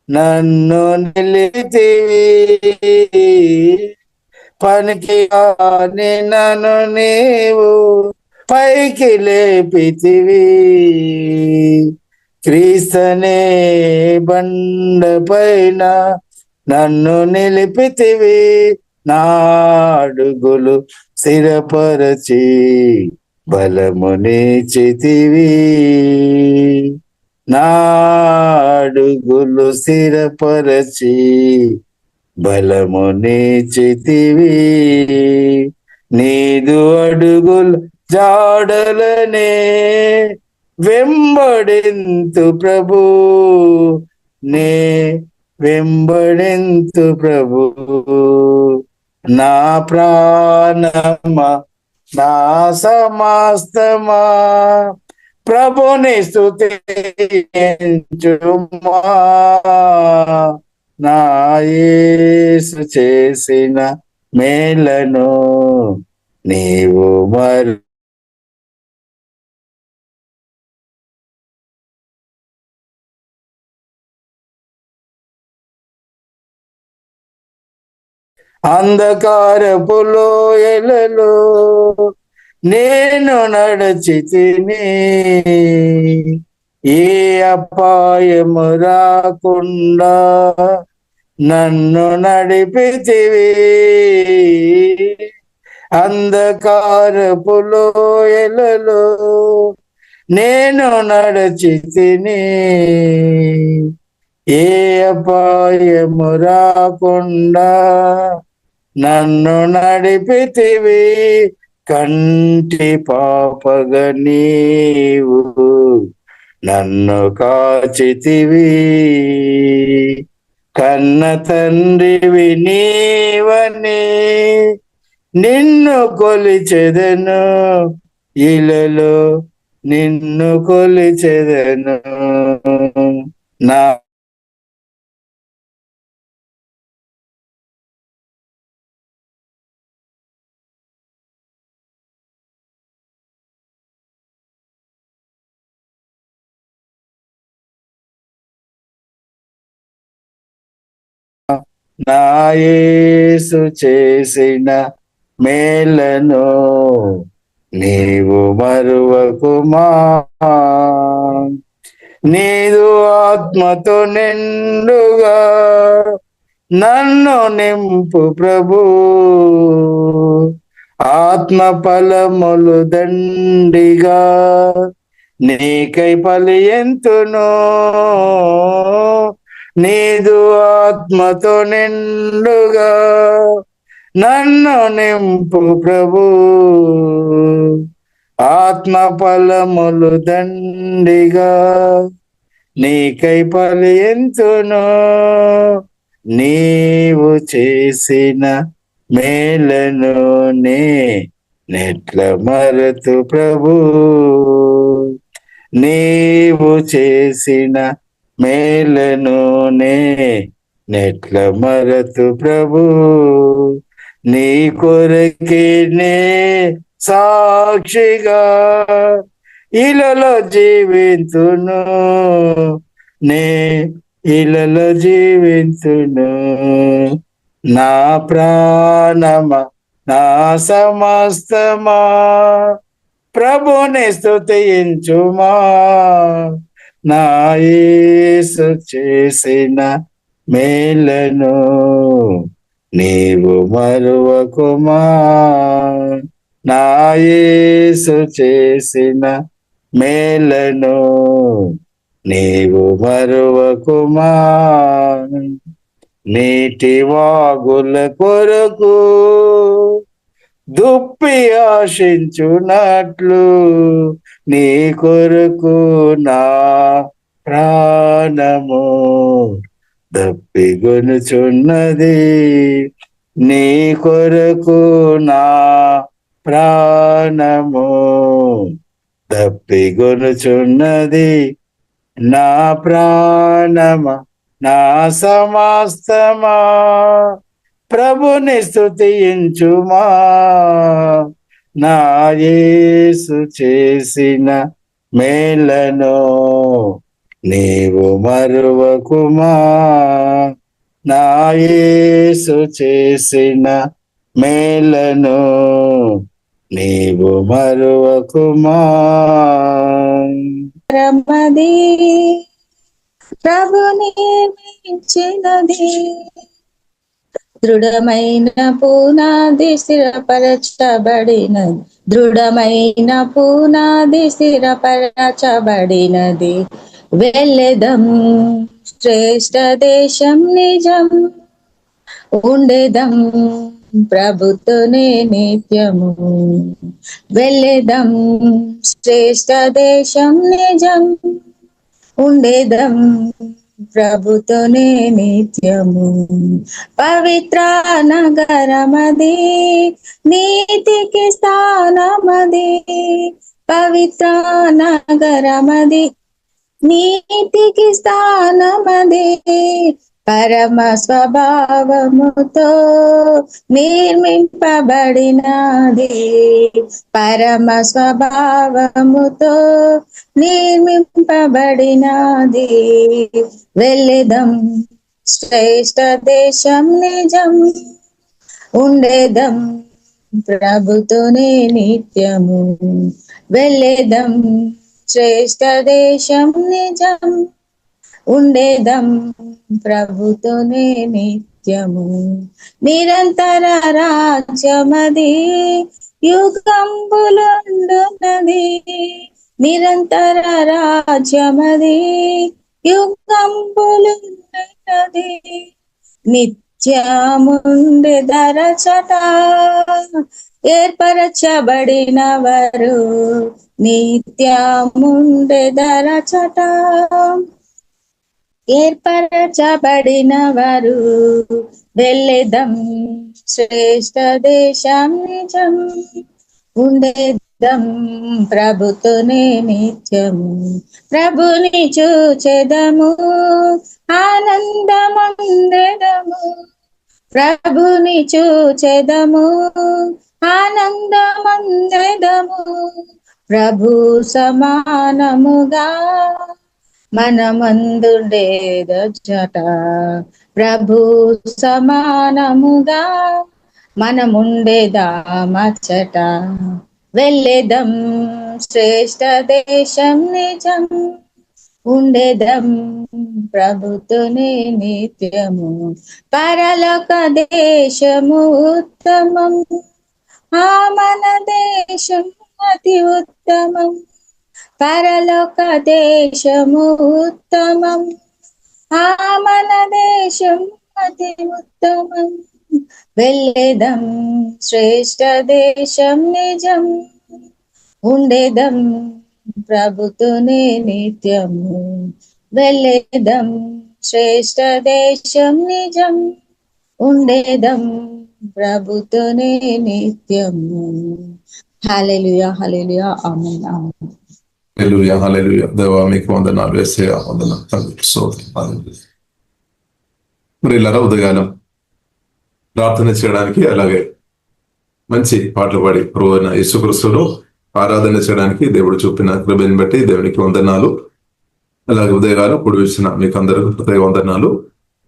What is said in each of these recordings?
నన్ను నిలితివి, పనికి నన్ను నీవు పైకి లేపితివి. క్రీస్తనే బండ పైన నన్ను నిలిపితివి, నాడుగులు స్థిరపరచి బలమునిచితివి. నాడుగులు స్థిరపరచి బలమునిచితివి. నీదు అడుగులు జాడలనే వెంబడింతు ప్రభు, నే వెంబడింతు ప్రభు. నా ప్రాణమా నా సమస్తమా ప్రభుని స్తుతించుమా. నా యేసు చేసిన మేలను నీవు మరి అంధకారపు లోయలలో నేను నడచితిని, ఏ అపాయము రాకుండా నన్ను నడిపితివి. అంధకారపు లోయలలో నేను నడచితిని, ఏ అపాయము రాకుండా నన్ను నడిపితివి. కంటి పాపగ నీవు నన్ను కాచితివి, కన్న తండ్రివి నీవని నిన్ను కొలిచెదను, ఇలలో నిన్ను కొలిచెదను. నా యేసు చేసిన మేలను నీవు మరువకుమా. నీదు ఆత్మతో నిండుగా నన్ను నింపు ప్రభు, ఆత్మ ఫలములు దండిగా నీకై ఫలింతును. నీదు ఆత్మతో నిండుగా నన్ను నింపు ప్రభు, ఆత్మ ఫలములు దండిగా నీకై ఫలింతును. నీవు చేసిన మేలను నెట్ల మరతు ప్రభు, నీవు చేసిన మేలను నెట్ల మరతు ప్రభు. నీ కొరకే నే సాక్షిగా ఇలలో జీవింతును, నే ఇలలో జీవింతును. నా ప్రాణమా నా సమస్తమా ప్రభుని స్తుతించుమా. నా యేసు చేసిన మేలను నీవు మరువకుమా. నా యేసు చేసిన మేలను నీవు మరువకుమా. నీటి వాగుల కొరకు దుప్పి ఆశించునట్లు నీ కొరకు నా ప్రాణము దప్పిగొనుచున్నది. నీ కొరకు నా ప్రాణము దప్పిగొనుచున్నది. నా ప్రాణమా నా సమస్తమా ప్రభుని స్తుతించుమా. నా యేసు చేసిన మేలను నీవు మరువకుమా నా యేసు చేసిన మేలను, నీవు మరువకుమా. రమది ప్రభు నియమించినది, దృఢమైన పునాది స్థిరపరచబడినది, దృఢమైన పునాది స్థిరపరచబడినది. వెళ్ళెదం శ్రేష్ఠ దేశం నిజం, ఉండేదం ప్రభుత్వనే నిత్యము. వెళ్ళేదం శ్రేష్ఠ దేశం నిజం, ఉండేదం ప్రభుతోనే నిత్యము. పవిత్ర నగరమది, నీతికి స్థానమది, పవిత్ర నగరమది, నీతికి స్థానమది. పరమ స్వభావముతో నిర్మింపబడినది, పరమ స్వభావముతో నిర్మింపబడినది. వెళ్ళెదం శ్రేష్ఠ దేశం నిజం, ఉండేదం ప్రభుతోనే నిత్యము. వెళ్ళెదం శ్రేష్ఠ దేశం నిజం, ఉండేదం ప్రభుతోనే నిత్యము. నిరంతర రాజ్యమది, యుగంబులుండునది, నిరంతర రాజ్యమది, యుగంబులుండునది. నిత్యముండెదరచట ఏర్పరచబడిన వారు, నిత్యముండెదరచట ఏర్పరచబడిన వారు. వెళ్ళెదం శ్రేష్ఠ దేశం నిజం, ఉండేదం ప్రభుతోనే నిత్యము. ప్రభుని చూచెదము ఆనందమందెదము, ప్రభుని చూచెదము ఆనందమందెదము. ప్రభు సమానముగా మనమందుండేదచ్చట, ప్రభు సమానముగా మనముండేదామచ్చట. వెళ్ళెదం శ్రేష్ఠ దేశం నిజం, ఉండేదం ప్రభుతోనే నిత్యము. పరలోక దేశము ఉత్తమం, ఆ మన దేశం అతి ఉత్తమం. పరలోక దేశము ఉత్తమం, ఆ మన దేశం అతి ఉత్తమం. వెళ్ళెదం శ్రేష్ఠ దేశం నిజం, ఉండేదం ప్రభుతోనే నిత్యము. వెళ్ళెదం శ్రేష్ఠ దేశం నిజం, ఉండేదం ప్రభుతోనే నిత్యము. హల్లెలూయా, హల్లెలూయా, ఆమేన్, ఆమేన్. హల్లెలూయా, హల్లెలూయా. దేవా మీకు వందనాలు, యేసయ్యా వందనాలు, తండ్రి స్తోత్రం. హల్లెలూయా. మరి ఇలా ఉదయకాలం ప్రార్థన చేయడానికి, అలాగే మంచి పాటలు పాడి ప్రభు అయిన యేసుక్రీస్తును ఆరాధన చేయడానికి దేవుడు చూపిన కృపను బట్టి దేవునికి వందనాలు. అలాగే ఉదయకాలం కూడి వచ్చిన మీకు అందరికీ హృదయ వందనాలు.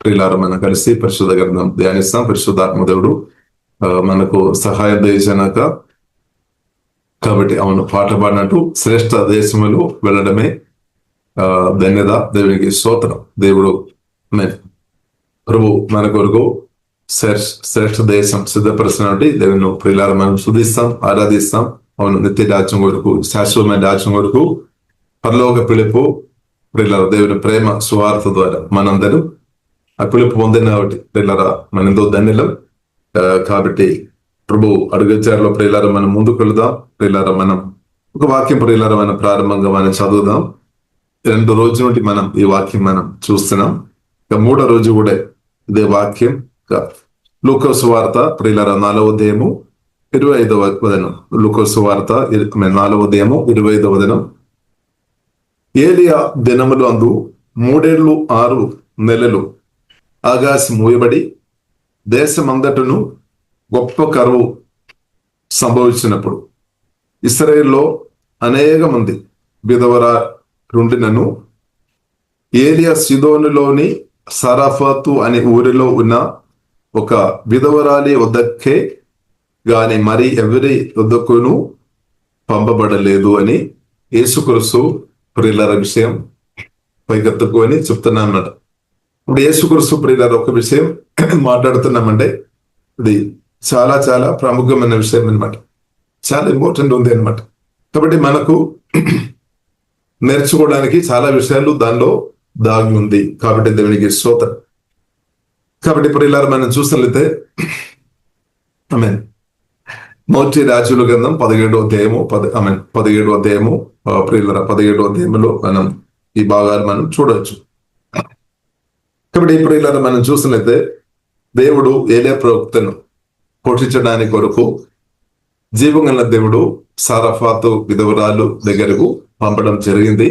ప్రియులారా, మనం కలిసి పరిశుద్ధ గ్రంథం ధ్యానిస్తాం. పరిశుద్ధాత్మ దేవుడు మనకు సహాయం దయచేయనక కాబట్టి అవును, పాట పాడినట్టు శ్రేష్ఠ దేశములు వెళ్ళడమే ధన్యత. దేవునికి స్తోత్రం. దేవుడు ప్రభు మన కొరకు శ్రేష్ఠ దేశం సిద్ధపరుస్తున్నట్టు దేవుని ప్రియులారా మనం శుద్ధిస్తాం, ఆరాధిస్తాం. అవును, నిత్య రాజ్యం కొరకు, శాశ్వతమైన రాజ్యం కొరకు పరలోక పిలుపు ప్రియులారా, దేవుని ప్రేమ సువార్త ద్వారా మనందరూ ఆ పిలుపు పొందిన కాబట్టి ప్రియులారా మన ఎంతో ధన్యులం. కాబట్టి ప్రభు అడుగుచారులో ప్రియులారా మనం ముందుకు వెళదాం. ప్రియులారా మనం ఒక వాక్యం ప్రియులారా మనం ప్రారంభంగా మనం చదువుదాం. 2 రోజుల నుండి మనం ఈ వాక్యం మనం చూస్తున్నాం. ఇక 3వ రోజు కూడా ఇదే వాక్యం. లూకా సువార్త ప్రియులారా 4వ అధ్యాయము 25వ వచనం. లూకా సువార్త 4వ అధ్యాయము 25వ వచనం. ఏలియా దినములు అందు 3 ఏళ్ళు 6 నెలలు ఆకాశం మూయబడి దేశమంతటను గొప్ప కరువు సంభవించినప్పుడు ఇశ్రాయేలులో అనేక మంది విధవరాలుండినను ఏలియా సిదోనులోని సరఫతు అనే ఊరిలో ఉన్న ఒక విధవరాలి వద్దకే గాని మరి ఎవరి వద్దకును పంపబడలేదు అని యేసుక్రీస్తు ప్రియుల విషయం పైకెత్తుకొని చెప్తున్నామన్నమాట. ఇప్పుడు యేసుక్రీస్తు ప్రియుల ఒక విషయం మాట్లాడుతున్నామంటే ఇది చాలా చాలా ప్రాముఖ్యమైన విషయం అనమాట. చాలా ఇంపార్టెంట్ ఉంది అనమాట. కాబట్టి మనకు నేర్చుకోవడానికి చాలా విషయాలు దానిలో దాగి ఉంది. కాబట్టి దేవునికి స్తోత్రం. కాబట్టి ప్రియులారా మనం చూసినట్లయితే ఆమేన్ మొదటి రాజుల గ్రంథం 17వ అధ్యాయము 17వ అధ్యాయము ప్రియులారా 17వ అధ్యాయంలో మనం ఈ భాగాలు మనం చూడవచ్చు. కాబట్టి ప్రియులారా మనం చూసినట్లయితే దేవుడు ఏలియా ప్రవక్తను పోషించడానికి కొరకు జీవం గల దేవుడు సారఫాతు విధవరాలు దగ్గరకు పంపడం జరిగింది.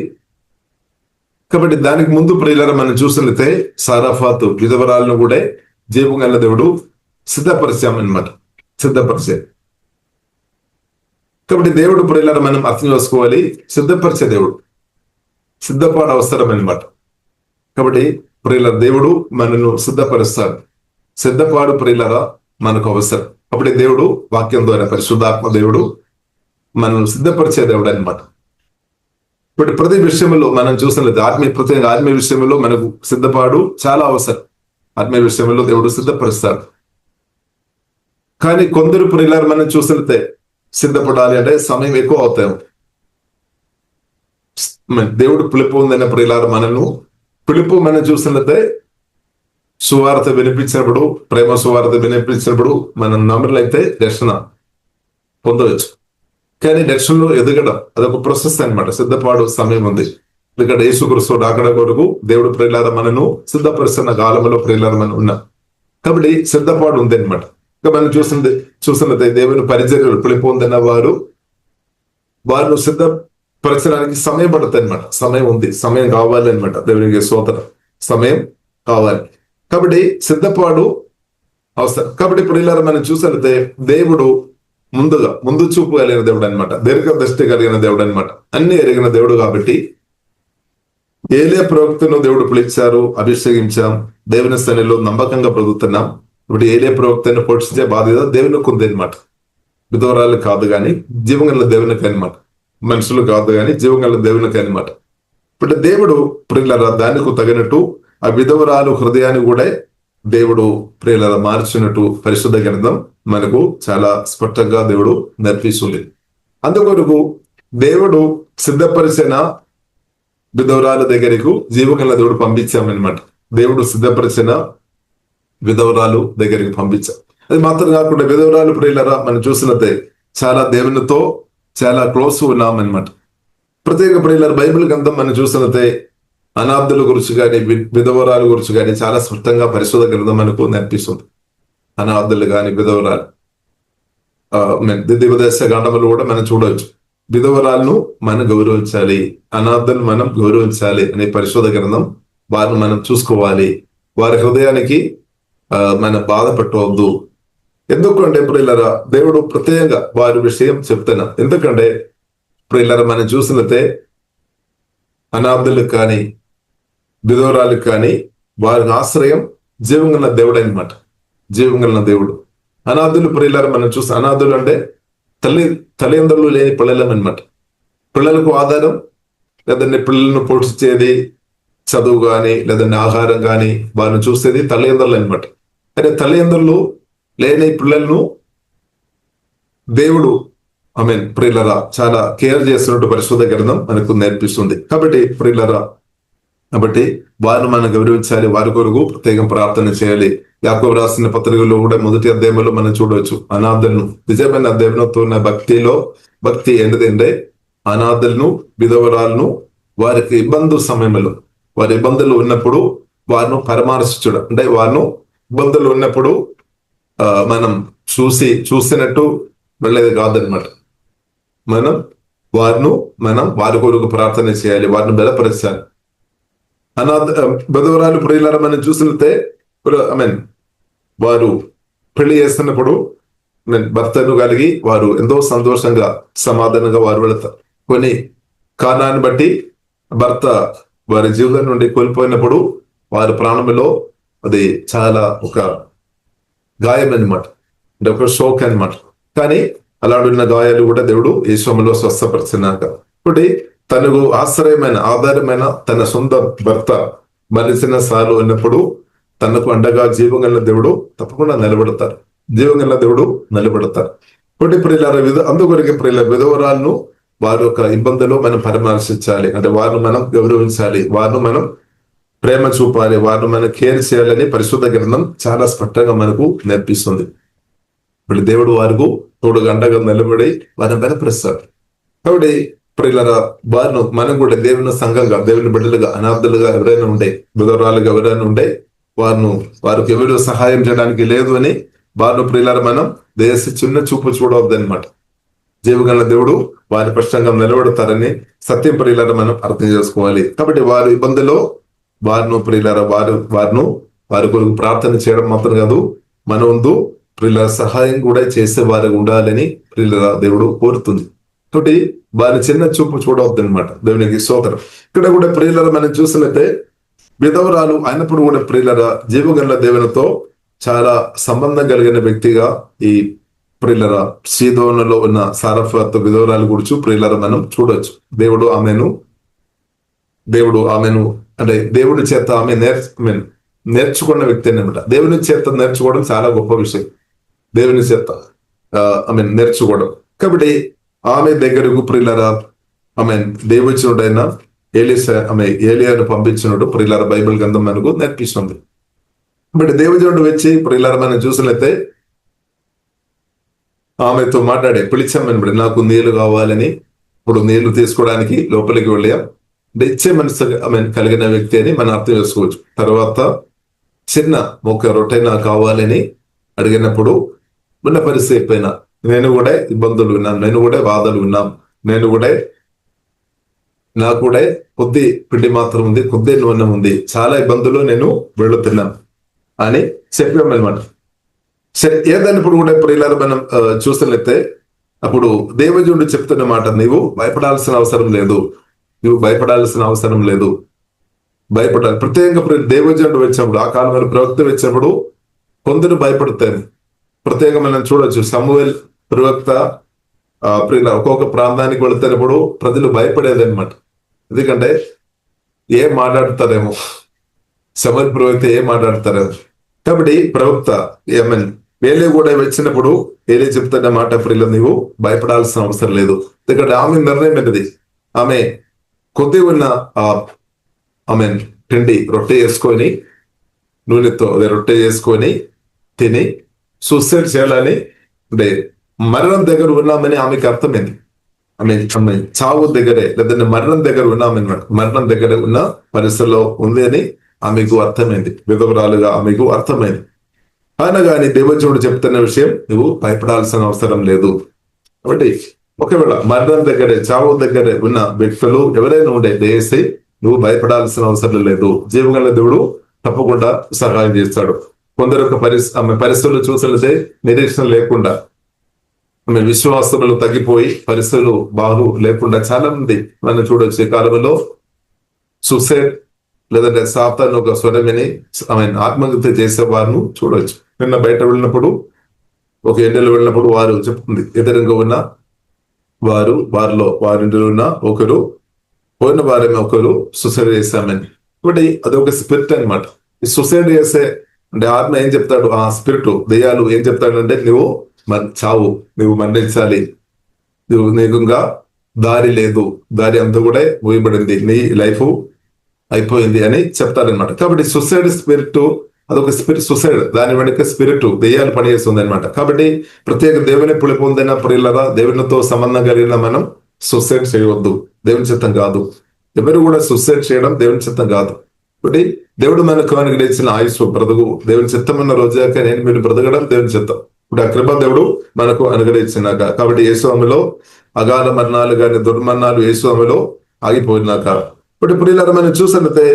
కాబట్టి దానికి ముందు ప్రియులారా మనం చూసినట్లయితే సారఫాతు విధవరాలను కూడా జీవం గల దేవుడు సిద్ధపరిచామన్నమాట. కాబట్టి దేవుడు ప్రియులారా మనం అర్థం చేసుకోవాలి, సిద్ధపరిచే దేవుడు, సిద్ధపాటు అవసరం అన్నమాట. కాబట్టి ప్రియులారా దేవుడు మనను సిద్ధపరుస్తాడు. సిద్ధపాటు ప్రియులారా మనకు అవసరం. కాబట్టి దేవుడు వాక్యం ద్వారా పరిశుద్ధాత్మ దేవుడు మనల్ని సిద్ధపరిచే దేవుడు అనమాట. ఇప్పుడు ప్రతి విషయంలో మనం చూసినట్లయితే ప్రత్యేక ఆత్మీయ విషయంలో మనకు సిద్ధపాటు చాలా అవసరం. ఆత్మీయ విషయంలో దేవుడు సిద్ధపరుస్తాడు. కానీ కొందరు ప్రియులారా మనం చూసినట్లయితే సిద్ధపడాలి అంటే సమయం ఎక్కువ అవుతాయి. దేవుడు పిలుపు ఉందన్న ప్రియులారా మనను పిలుపు మనం చూసినట్లయితే సువార్త వినిపించినప్పుడు, ప్రేమ సువార్త వినిపించినప్పుడు మనం నమ్మలైతే రక్షణ పొందవచ్చు. కానీ రక్షణలో ఎదగడం అదొక ప్రొసెస్ అనమాట. సిద్ధపాటు సమయం ఉంది. ఇక్కడ యేసుక్రీస్తు రాకడ కొరకు దేవుడు ప్రియులారా మనను సిద్ధపరుస్తున్న కాలంలో ప్రియులారా మనం ఉన్నాం. కాబట్టి సిద్ధపాటు ఉంది అనమాట. ఇంకా మనం చూసినట్లయితే దేవుని పరిచర్యలు పిలుపు ఉందన్న వారు సిద్ధపరచడానికి సమయం పడుతుంది అనమాట. సమయం ఉంది, సమయం కావాలి అనమాట. దేవునికి స్తోత్రం, సమయం కావాలి. కాబట్టి సిద్ధపాటు అవసరం. కాబట్టి ప్రియులారా మనం చూసినట్లయితే దేవుడు ముందు చూపు కలిగిన దేవుడు అనమాట. దీర్ఘదృష్టి కలిగిన దేవుడు అనమాట. అన్ని ఎరిగిన దేవుడు. కాబట్టి ఏలియా ప్రవక్తను దేవుడు పిలిచారు, అభిషేకించాం, దేవుని సన్నిధిలో నమ్మకంగా బ్రతుకుతున్నాం. ఇప్పుడు ఏలియా ప్రవక్తను పోషించే బాధ్యత దేవునికి ఉంది అనమాట. విధవరాలు కాదు కానీ జీవంగల దేవునికి అనమాట. మనుషులు కాదు కానీ జీవంగల దేవునికి అనమాట. ఇప్పుడు దేవుడు ప్రియులారా దానికి తగినట్టు ఆ విధవరాలు హృదయాన్ని కూడా దేవుడు ప్రియులారా మార్చినట్టు పరిశుద్ధ గ్రంథం మనకు చాలా స్పష్టంగా దేవుడు నేర్పిస్తుంది. అందుకొరకు దేవుడు సిద్ధపరిచిన విధవరాల దగ్గరకు జీవగల దేవుడు పంపించామన్నమాట. దేవుడు సిద్ధపరిచిన విధవరాలు దగ్గరికి పంపించాం. అది మాత్రం కాకుండా విధవరాలు ప్రియులారా మనం చూసినట్టే చాలా దేవునితో చాలా క్లోజ్ ఉన్నామన్నమాట. ప్రత్యేక ప్రియులారా బైబిల్ గ్రంథం మనం చూసినట్టే అనాథుల గురించి కానీ విధవరాల గురించి కానీ చాలా స్పష్టంగా పరిశోధన గ్రంథం మనకు నేర్పిస్తుంది. అనాథులు కానీ విధవరాలు దివ్యదేశ గండములు కూడా మనం చూడవచ్చు. విధవరాలను మనం గౌరవించాలి, అనాథులను మనం గౌరవించాలి అనే పరిశోధన గ్రంథం. వారిని మనం చూసుకోవాలి, వారి హృదయానికి మనం బాధ పెట్టవద్దు. ఎందుకంటే ప్రియులారా దేవుడు ప్రత్యేకంగా వారి విషయం చెప్తున్నా. ఎందుకంటే ప్రియులారా మనం చూసినట్టే అనాథులకు కానీ విధవరాలకు కానీ వారి ఆశ్రయం జీవంగల దేవుడు అనమాట. జీవంగల దేవుడు. అనాథులు ప్రియులారా మనం చూస్తే అనాథులు అంటే తల్లిదండ్రులు లేని పిల్లలం అనమాట. పిల్లలకు ఆధారం లేదంటే పిల్లలను పోషించేది చదువు కానీ లేదంటే ఆహారం కానీ వారిని చూసేది తల్లిదండ్రులు అనమాట. అయితే తల్లిదండ్రులు లేని పిల్లలను దేవుడు ప్రియులారా చాలా కేర్ చేస్తున్నట్టు పరిశోధన గ్రంథం మనకు నేర్పిస్తుంది. కాబట్టి ప్రియులారా వారిని మనం గౌరవించాలి, వారి కొరకు ప్రత్యేకం ప్రార్థన చేయాలి. యాకోబు రాసిన పత్రికలో కూడా మొదటి అధ్యాయంలో మనం చూడవచ్చు అనాథలను. నిజమైన దేవునితో ఉన్న భక్తి ఏంటంటే అనాథలను విధవరాలను వారికి సమయంలో వారి ఇబ్బందులు ఉన్నప్పుడు వారిని పరామర్శించడం, అంటే వారిని ఇబ్బందులు ఉన్నప్పుడు మనం చూసినట్టు వెళ్ళేది కాదనమాట. వారి కొరకు ప్రార్థన చేయాలి, వారిని బలపరచాలి. విధవరాలు ప్రియులారా మనం చూసినట్టే వారు పెళ్లి చేస్తున్నప్పుడు భర్తను కలిగి వారు ఎంతో సంతోషంగా సమాధానంగా వారు వెళతారు. కొన్ని కారణాన్ని బట్టి భర్త వారి జీవితం నుండి కోల్పోయినప్పుడు వారి ప్రాణంలో అది చాలా ఒక గాయం అనమాట, అంటే ఒక షోక్ అనమాట. కానీ అలాంటి గాయాలు కూడా దేవుడు యేసులో స్వస్థపరిచినాక ఇప్పుడు తనకు ఆశ్రయమైన ఆధారమైన తన సొంత భర్త మరిచిన సార్లు ఉన్నప్పుడు తనకు అండగా జీవగల దేవుడు తప్పకుండా నిలబడతారు, జీవగల దేవుడు నిలబడతారు. కాబట్టి ప్రియులారా, అందుకొరకే ప్రియుల విధవరాలను వారి యొక్క ఇబ్బందులు మనం పరామర్శించాలి, అంటే వారిని మనం గౌరవించాలి, వారిని మనం ప్రేమ చూపాలి, వారిని మనం కేర్ చేయాలని పరిశుద్ధ గ్రంథం చాలా స్పష్టంగా మనకు నేర్పిస్తుంది. ఇప్పుడు దేవుడు వారికి తోడుగా అండగా నిలబడి వారిని బలపరుస్తాడు. కాబట్టి ప్రియులారా, వారిని మనం కూడా దేవుని సంఘంగా, దేవుని బిడ్డలుగా, అనాథలుగా ఎవరైనా ఉండే, విధవరాలుగా ఎవరైనా ఉండే వారికి ఎవరు సహాయం చేయడానికి లేదు అని వారిని ప్రియులారా మనం చిన్న చూపు చూడవద్దు అనమాట. జీవగల దేవుడు వారి పక్షంగా నిలబడతారని సత్యం ప్రియులారా మనం అర్థం చేసుకోవాలి. కాబట్టి వారి ఇబ్బందిలో వారిను ప్రియులారా వారి కొరకు ప్రార్థన చేయడం మాత్రం కాదు, మన వంతు ప్రియుల సహాయం కూడా చేసే వారు ఉండాలని ప్రియులారా దేవుడు కోరుతుంది. కాబట్టి వారి చిన్న చూపు చూడవద్దు అనమాట. దేవునికి స్తోత్రం. ఇక్కడ కూడా ప్రియులారా మనం చూసినట్లయితే విధవరాలు అయినప్పుడు కూడా ప్రియులారా జీవగల దేవునితో చాలా సంబంధం కలిగిన వ్యక్తిగా ఈ ప్రియులారా సీదోనులో ఉన్న సారఫత్ విధవరాలు గురించి ప్రియులారా మనం చూడొచ్చు. దేవుడు ఆమెను అంటే దేవుడి చేత ఆమె నేర్చుకున్న వ్యక్తి అనమాట. దేవుని చేత నేర్చుకోవడం చాలా గొప్ప విషయం, దేవుని చేత ఆమె నేర్చుకోవడం. కాబట్టి ఆమె దగ్గరకు ప్రియులారా దేవుడిచుడైన ఏలియాను పంపించినట్టు ప్రియులారా బైబిల్ గ్రంథం మనకు నేర్పిస్తుంది. బట్ దేవుడు వచ్చి ప్రియులారా మనం చూసినట్లయితే ఆమెతో మాట్లాడే పిలిచామని, నాకు నీళ్లు కావాలని, ఇప్పుడు నీళ్లు తీసుకోవడానికి లోపలికి వెళ్ళా, ఇచ్చే మనసు ఆమె కలిగిన వ్యక్తి అని మనం అర్థం చేసుకోవచ్చు. తర్వాత చిన్న ఒక రొట్టె నాకు కావాలని అడిగినప్పుడు ఉన్న పరిస్థితి అయిపోయినా, నేను కూడా ఇబ్బందులు విన్నాను, నేను కూడా బాధలు విన్నాం, నాకు కూడా కొద్ది పిండి మాత్రం ఉంది, కొద్ది నూనె ఉంది, చాలా ఇబ్బందులు నేను వెళుతున్నాను అని చెప్పామన్నమాట. సరే, ఏదన్నప్పుడు కూడా ప్రియులారా మనం చూసినట్లయితే అప్పుడు దేవజనుడు చెప్తున్న మాట, నీవు భయపడాల్సిన అవసరం లేదు, భయపడాలి. ప్రత్యేకంగా దేవజనుడు వచ్చినప్పుడు, ఆ కాలంలో ప్రవక్త వచ్చినప్పుడు కొందరు భయపడతారు. ప్రత్యేకంగా మనం చూడొచ్చు, సమూయేలు ప్రవక్త ఒక్కొక్క ప్రాంతానికి వెళుతున్నప్పుడు ప్రజలు భయపడేది అనమాట. ఎందుకంటే ఏం మాట్లాడతారేమో, సమూయేలు ప్రవక్త ఏం మాట్లాడతారేమో. కాబట్టి ప్రవక్త ఏలే కూడా వచ్చినప్పుడు ఏలే చెప్తున్న మాట, ప్రియులు నీవు భయపడాల్సిన అవసరం లేదు. ఎందుకంటే ఆమె నిర్ణయం ఏంటిది, ఆమె కొద్ది ఉన్న పిండి రొట్టె చేసుకొని నూనెతో రొట్టె చేసుకొని తిని సూసైడ్ చేయాలని, అంటే మరణం దగ్గర ఉన్నామని ఆమెకు అర్థమైంది. ఆమె చావు దగ్గరే లేదంటే మరణం దగ్గర ఉన్నామన్నమాట. మరణం దగ్గర ఉన్న పరిస్థితిలో ఉంది అని ఆమెకు అర్థమైంది, విధవరాలుగా ఆమెకు అర్థమైంది. అయినా కానీ దేవజనుడు చెప్తున్న విషయం, నువ్వు భయపడాల్సిన అవసరం లేదు. కాబట్టి ఒకవేళ మరణం దగ్గరే, చావు దగ్గరే ఉన్న వ్యక్తులు ఎవరైనా ఉండే దయచేసి నువ్వు భయపడాల్సిన అవసరం లేదు, జీవగల దేవుడు తప్పకుండా సహాయం చేస్తాడు. కొందరు ఆమె పరిస్థితులు చూసినట్లయితే నిరీక్షణ లేకుండా, ఆమె విశ్వాసములు తగ్గిపోయి పరిస్థితులు బాగు లేకుండా చాలా మంది మనం చూడొచ్చు. ఈ కాలంలో సూసైడ్ లేదంటే సాతాను ఒక స్వరమిని ఆమె ఆత్మహత్య చేసే వారిని చూడవచ్చు. నిన్న బయట వెళ్ళినప్పుడు, ఒక ఎండలో వెళ్ళినప్పుడు వారు చెప్తుంది, ఎదురుగా ఉన్న వారింటిలో ఉన్న ఒకరు పోయిన వారేమో ఒకరు సూసైడ్ చేశామని. కాబట్టి అది ఒక స్పిరిట్ అనమాట. ఈ సూసైడ్ చేసే అంటే ఆత్మ ఏం చెప్తాడు, ఆ స్పిరిట్ దెయ్యాలు ఏం చెప్తాడంటే, నువ్వు చావు, నువ్వు మరణించాలి, నీకుగా దారి లేదు, దారి అంతా కూడా మూయబడింది, నీ లైఫ్ అయిపోయింది అని చెప్తారనమాట. కాబట్టి సూసైడ్ స్పిరిట్ అదొక స్పిరిట్, సూసైడ్ దాని వెనుక స్పిరిట్ దెయ్యాలు పనిచేస్తుంది అనమాట. కాబట్టి ప్రత్యేక దేవుని పులి పొందిన ప్రియులరా, దేవునితో సంబంధం కలిగిన మనం సూసైడ్ చేయవద్దు, దేవుని చిత్తం కాదు. ఎవరు కూడా సూసైడ్ చేయడం దేవుని చిత్తం కాదు. కాబట్టి దేవుడు మనకు అనుగ్రహించిన ఆయుష్ బ్రతుకు దేవుని చిత్తం ఉన్న రోజాక మీరు బ్రతకడం దేవుని చిత్తం. ఇప్పుడు ఆ కృప దేవుడు మనకు అనుగ్రహించినాక, కాబట్టి యేసులో అగాధ మరణాలు కానీ దుర్మరణాలు యేసులో ఆగిపోయినాక, ఇప్పుడు ప్రియులారా మనం చూసినట్లయితే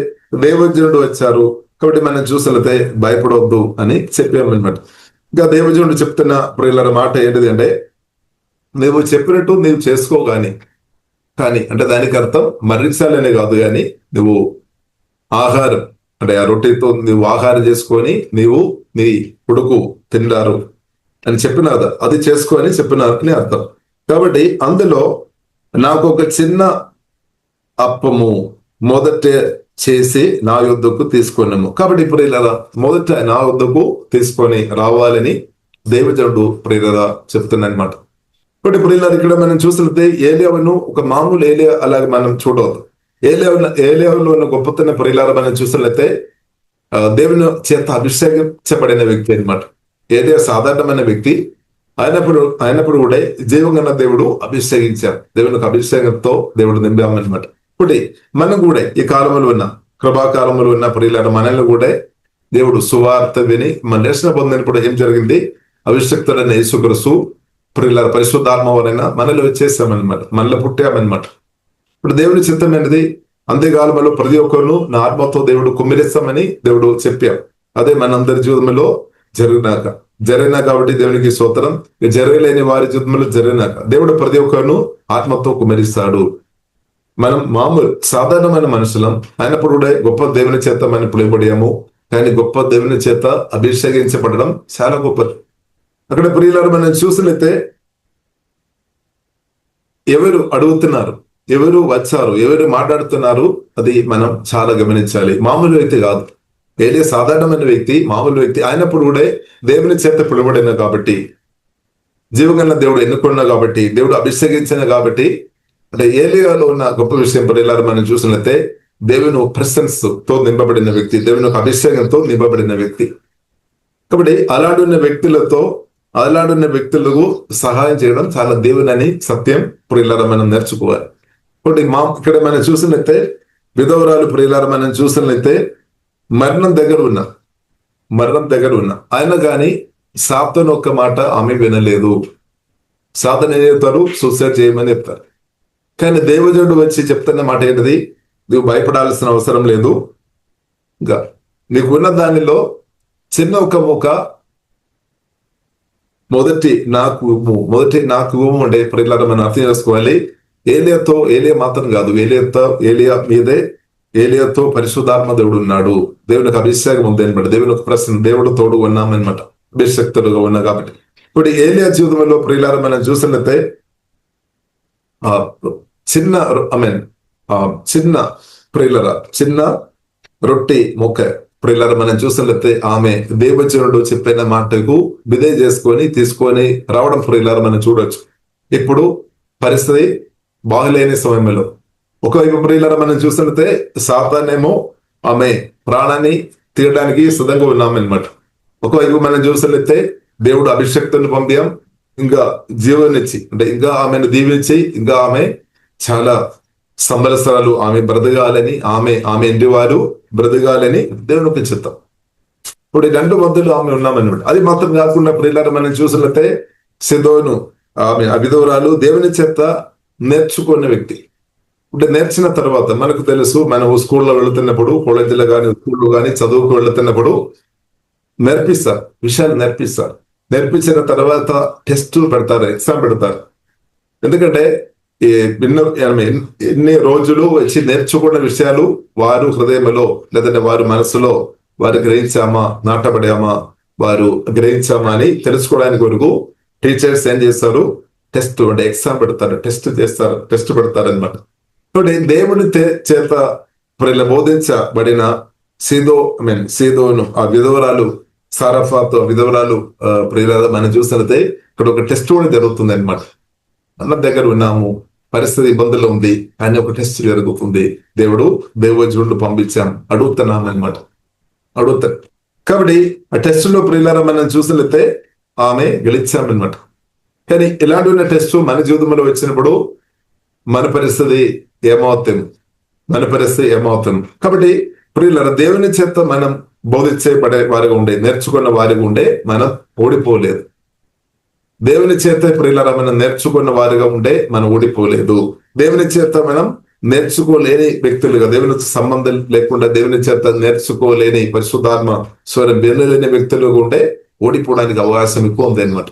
దేవజనుడు వచ్చారు, కాబట్టి మనం చూసినట్లయితే భయపడవద్దు అని చెప్పామన్నమాట. ఇంకా దేవజనుడు చెప్తున్న ప్రియులారా మాట ఏంటిది అంటే, నువ్వు చెప్పినట్టు నీవు చేసుకో, కానీ కానీ అంటే దానికి అర్థం మరణించాలనే కాదు, కానీ నువ్వు ఆహారం అంటే ఆ రొట్టెతో నువ్వు ఆహారం చేసుకొని నీవు నీ కొడుకు తిన్నారు అని చెప్పినారు కదా, అది చేసుకొని చెప్పినారు అని అర్థం. కాబట్టి అందులో నాకు ఒక చిన్న అప్పము మొదట చేసి నా యొద్దకు తీసుకున్నాము. కాబట్టి ఇప్పుడు ఇలా మొదట నా యొద్దకు తీసుకొని రావాలని దేవజనుడు ప్రియులరా చెప్తున్నమాట. కాబట్టి ఇప్పుడు ఇలా ఇక్కడ మనం చూసినట్లయితే ఏలియావును ఒక మామూలు ఏలియా అలాగే మనం చూడవద్దు. ఏలియావులో ఉన్న గొప్పతన ప్రియులారా మనం చూసినట్లయితే దేవుని చేత అభిషేకించబడిన వ్యక్తి అనమాట. ఏలియా సాధారణమైన వ్యక్తి అయినప్పుడు కూడా జీవంగన్న దేవుడు అభిషేకించారు. దేవునికి అభిషేకంతో దేవుడు నింపామన్నమాట. ఇప్పుడు మనం కూడా ఈ కాలంలో ఉన్న కృపాకాలంలో ఉన్న ప్రియులారా మనల్ని కూడా దేవుడు సువార్త విని మన రక్షణ పొందినప్పుడు ఏం జరిగింది, అభిషేక్తుడైన యేసుక్రీస్తు ప్రియులారా పరిశుద్ధాత్మ వలన మనలో వచ్చేసామన్నమాట, మనలో పుట్టామన్నమాట. ఇప్పుడు దేవుని చిత్తమైనది అంత్యకాలంలో ప్రతి ఒక్కరును నా ఆత్మతో దేవుడు కుమ్మిరిస్తామని దేవుడు చెప్పారు. అదే మనందరి జీవితంలో జరిగినా కాబట్టి దేవునికి స్తోత్రం. జరగలేని వారి జీవితంలో జరిగినాక దేవుడు ప్రతి ఒక్కరును ఆత్మతో కుమ్మరిస్తాడు. మనం మామూలు సాధారణమైన మనుషులం అయినప్పుడు కూడా గొప్ప దేవుని చేత మనం పిలువబడాము. కానీ గొప్ప దేవుని చేత అభిషేకించబడడం చాలా గొప్పది. అక్కడ ప్రియులారా మనం చూసినట్లయితే ఎవరు అడుగుతున్నారు, ఎవరు వచ్చారు, ఎవరు మాట్లాడుతున్నారు, అది మనం చాలా గమనించాలి. మామూలు వ్యక్తి కాదు, ఏలియా సాధారణమైన వ్యక్తి, మామూలు వ్యక్తి అయినప్పుడు కూడా దేవుని చేత పిలువబడిన కాబట్టి, జీవగల దేవుడు ఎన్నుకున్నా కాబట్టి, దేవుడు అభిషేకించిన కాబట్టి, అంటే ఏలియాలో ఉన్న గొప్ప విషయం ప్రియులారా మనం చూసినట్లయితే దేవుని ప్రెసెన్స్ తో నింపబడిన వ్యక్తి, దేవుని అభిషేకంతో నింపబడిన వ్యక్తి. కాబట్టి అలాంటి వ్యక్తులకు సహాయం చేయడం చాలా దేవుని అని సత్యం ప్రియులారా మనం నేర్చుకోవాలి. కాబట్టి ఇక్కడ మనం చూసినట్లయితే విధవరాలు ప్రియులారా మనం చూసినట్లయితే మరణం దగ్గర ఉన్న ఆయన కానీ సాతాను ఒక్క మాట ఆమె వినలేదు. సాతాను ఏం చెప్తారు, సూసైడ్ చేయమని చెప్తారు. కానీ దేవజనుడు వచ్చి చెప్తున్న మాట ఏంటిది, నువ్వు భయపడాల్సిన అవసరం లేదు, ఇంకా నీకు ఉన్న దానిలో చిన్న ఒక ముఖ మొదటి నాకు అంటే ప్రియులారా మనం అర్థం చేసుకోవాలి. ఏలియా మాత్రం కాదు, ఏలియాతో పరిశుద్ధాత్మ దేవుడు ఉన్నాడు, దేవునికి అభిషేకం ఉంది అనమాట, దేవునికి ప్రశ్న దేవుడు తోడు ఉన్నామన్నమాట, అభిషక్తుడుగా ఉన్నా కాబట్టి. ఇప్పుడు ఏలియా జీవితంలో ప్రియులారా మనం చూసినట్లయితే చిన్న రొట్టె మొక్క ప్రియులారా మనం చూసినట్లయితే ఆమె దేవజనుడు చెప్పిన మాటకు విధేయ తీసుకొని రావడం ప్రియులారా మనం చూడొచ్చు. ఇప్పుడు పరిస్థితి బాగలేని సమయంలో ఒకవైపు ప్రియులారా మనం చూసినట్లయితే సాతానేమో ఆమె ప్రాణాన్ని తీయడానికి సిద్ధంగా ఉన్నామన్నమాట. ఒకవైపు మనం చూసినట్లయితే దేవుడు అభిషక్తుని పంపాం, ఇంకా జీవనిచ్చి అంటే ఇంకా ఆమెను దీవించి ఇంకా ఆమె చాలా సంవత్సరాలు ఆమె బ్రతకాలని, ఆమె ఇంటి వారు బ్రతకాలని దేవునికి చిత్తం. ఇప్పుడు ఈ రెండు మధ్యలో ఆమె ఉన్నామన్నమాట. అది మాత్రం కాకుండా ప్రియులారా మనం చూసినట్లయితే సిదోను ఆమె విధవరాలు దేవుని చేత నేర్చుకున్న వ్యక్తి. అంటే నేర్చిన తర్వాత మనకు తెలుసు, మనం స్కూల్లో వెళుతున్నప్పుడు, కాలేజీలో కానీ స్కూల్లో కానీ చదువుకు వెళుతున్నప్పుడు విషయాలు నేర్పించిన తర్వాత టెస్ట్ పెడతారు, ఎగ్జామ్ పెడతారు. ఎందుకంటే ఎన్ని రోజులు వచ్చి నేర్చుకున్న విషయాలు వారు హృదయంలో లేదంటే వారి మనసులో వారు గ్రహించామా, నాటపడామా, వారు గ్రహించామా అని తెలుసుకోవడానికి వరకు టీచర్స్ ఏం చేస్తారు, టెస్ట్ అంటే ఎగ్జామ్ పెడతారు, టెస్ట్ పెడతారు అనమాట. దేవుని చేత బోధించబడిన సీదోను ఆ విధవరాలు సారఫాతో విధవరాలు ప్రియులారా మనం చూసినట్లయితే ఇక్కడ ఒక టెస్ట్ కూడా జరుగుతుంది అనమాట. అన్న దగ్గర ఉన్నాము, పరిస్థితి ఇబ్బందులు ఉంది, కానీ ఒక టెస్ట్ జరుగుతుంది, దేవజనుడు పంపించాం, అడుగుతాం. కాబట్టి ఆ టెస్ట్ లో ప్రియులారా మనం చూసినట్లయితే ఆమె గెలిచామన్నమాట. కానీ ఇలాంటి ఉన్న టెస్ట్ మన జీవితంలో వచ్చినప్పుడు మన పరిస్థితి ఏమవుతాం. కాబట్టి ప్రియులారా దేవుని చేత మనం బోధించబడే వారిగా ఉండే, నేర్చుకున్న వారిగా ఉండే మనం ఓడిపోలేదు. దేవుని చేత ప్రియులారా మనం నేర్చుకున్న వారిగా ఉండే మనం ఓడిపోలేదు. దేవుని చేత మనం నేర్చుకోలేని వ్యక్తులుగా, దేవుని సంబంధం లేకుండా దేవుని చేత నేర్చుకోలేని పరిశుద్ధాత్మ స్వరం వినలేని వ్యక్తులుగా ఉండే ఓడిపోవడానికి అవకాశం ఎక్కువ ఉంది అనమాట.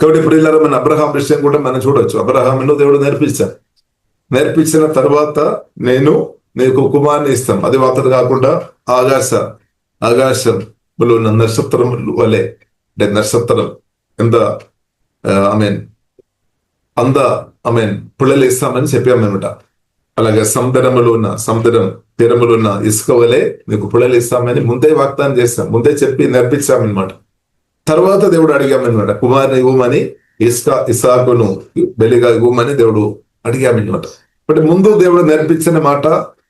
కాబట్టి ప్రియులారా మన అబ్రహాం విషయం కూడా మనం చూడొచ్చు. అబ్రహామును దేవుడు నేర్పించారు. నేర్పించిన తర్వాత నేను నీకు కుమారుని ఇస్తాం. అది మాత్రం కాకుండా ఆకాశంలో ఉన్న నక్షత్రం వలె, అంటే నక్షత్రం ఎంత పిల్లలు ఇస్తామని చెప్పామన్నమాట. అలాగే సముద్రం తీరములో ఉన్న ఇసుక వలె నీకు పిల్లలు ఇస్తామని ముందే వాగ్దానం చేస్తాం, ముందే చెప్పి నేర్పించామన్నమాట. తర్వాత దేవుడు అడిగామన్నమాట, కుమారుని ఇవ్వమని, ఇసాకును బలిగా ఇవ్వమని దేవుడు అడిగామన్నమాట. బట్ ముందు దేవుడు నేర్పించిన మాట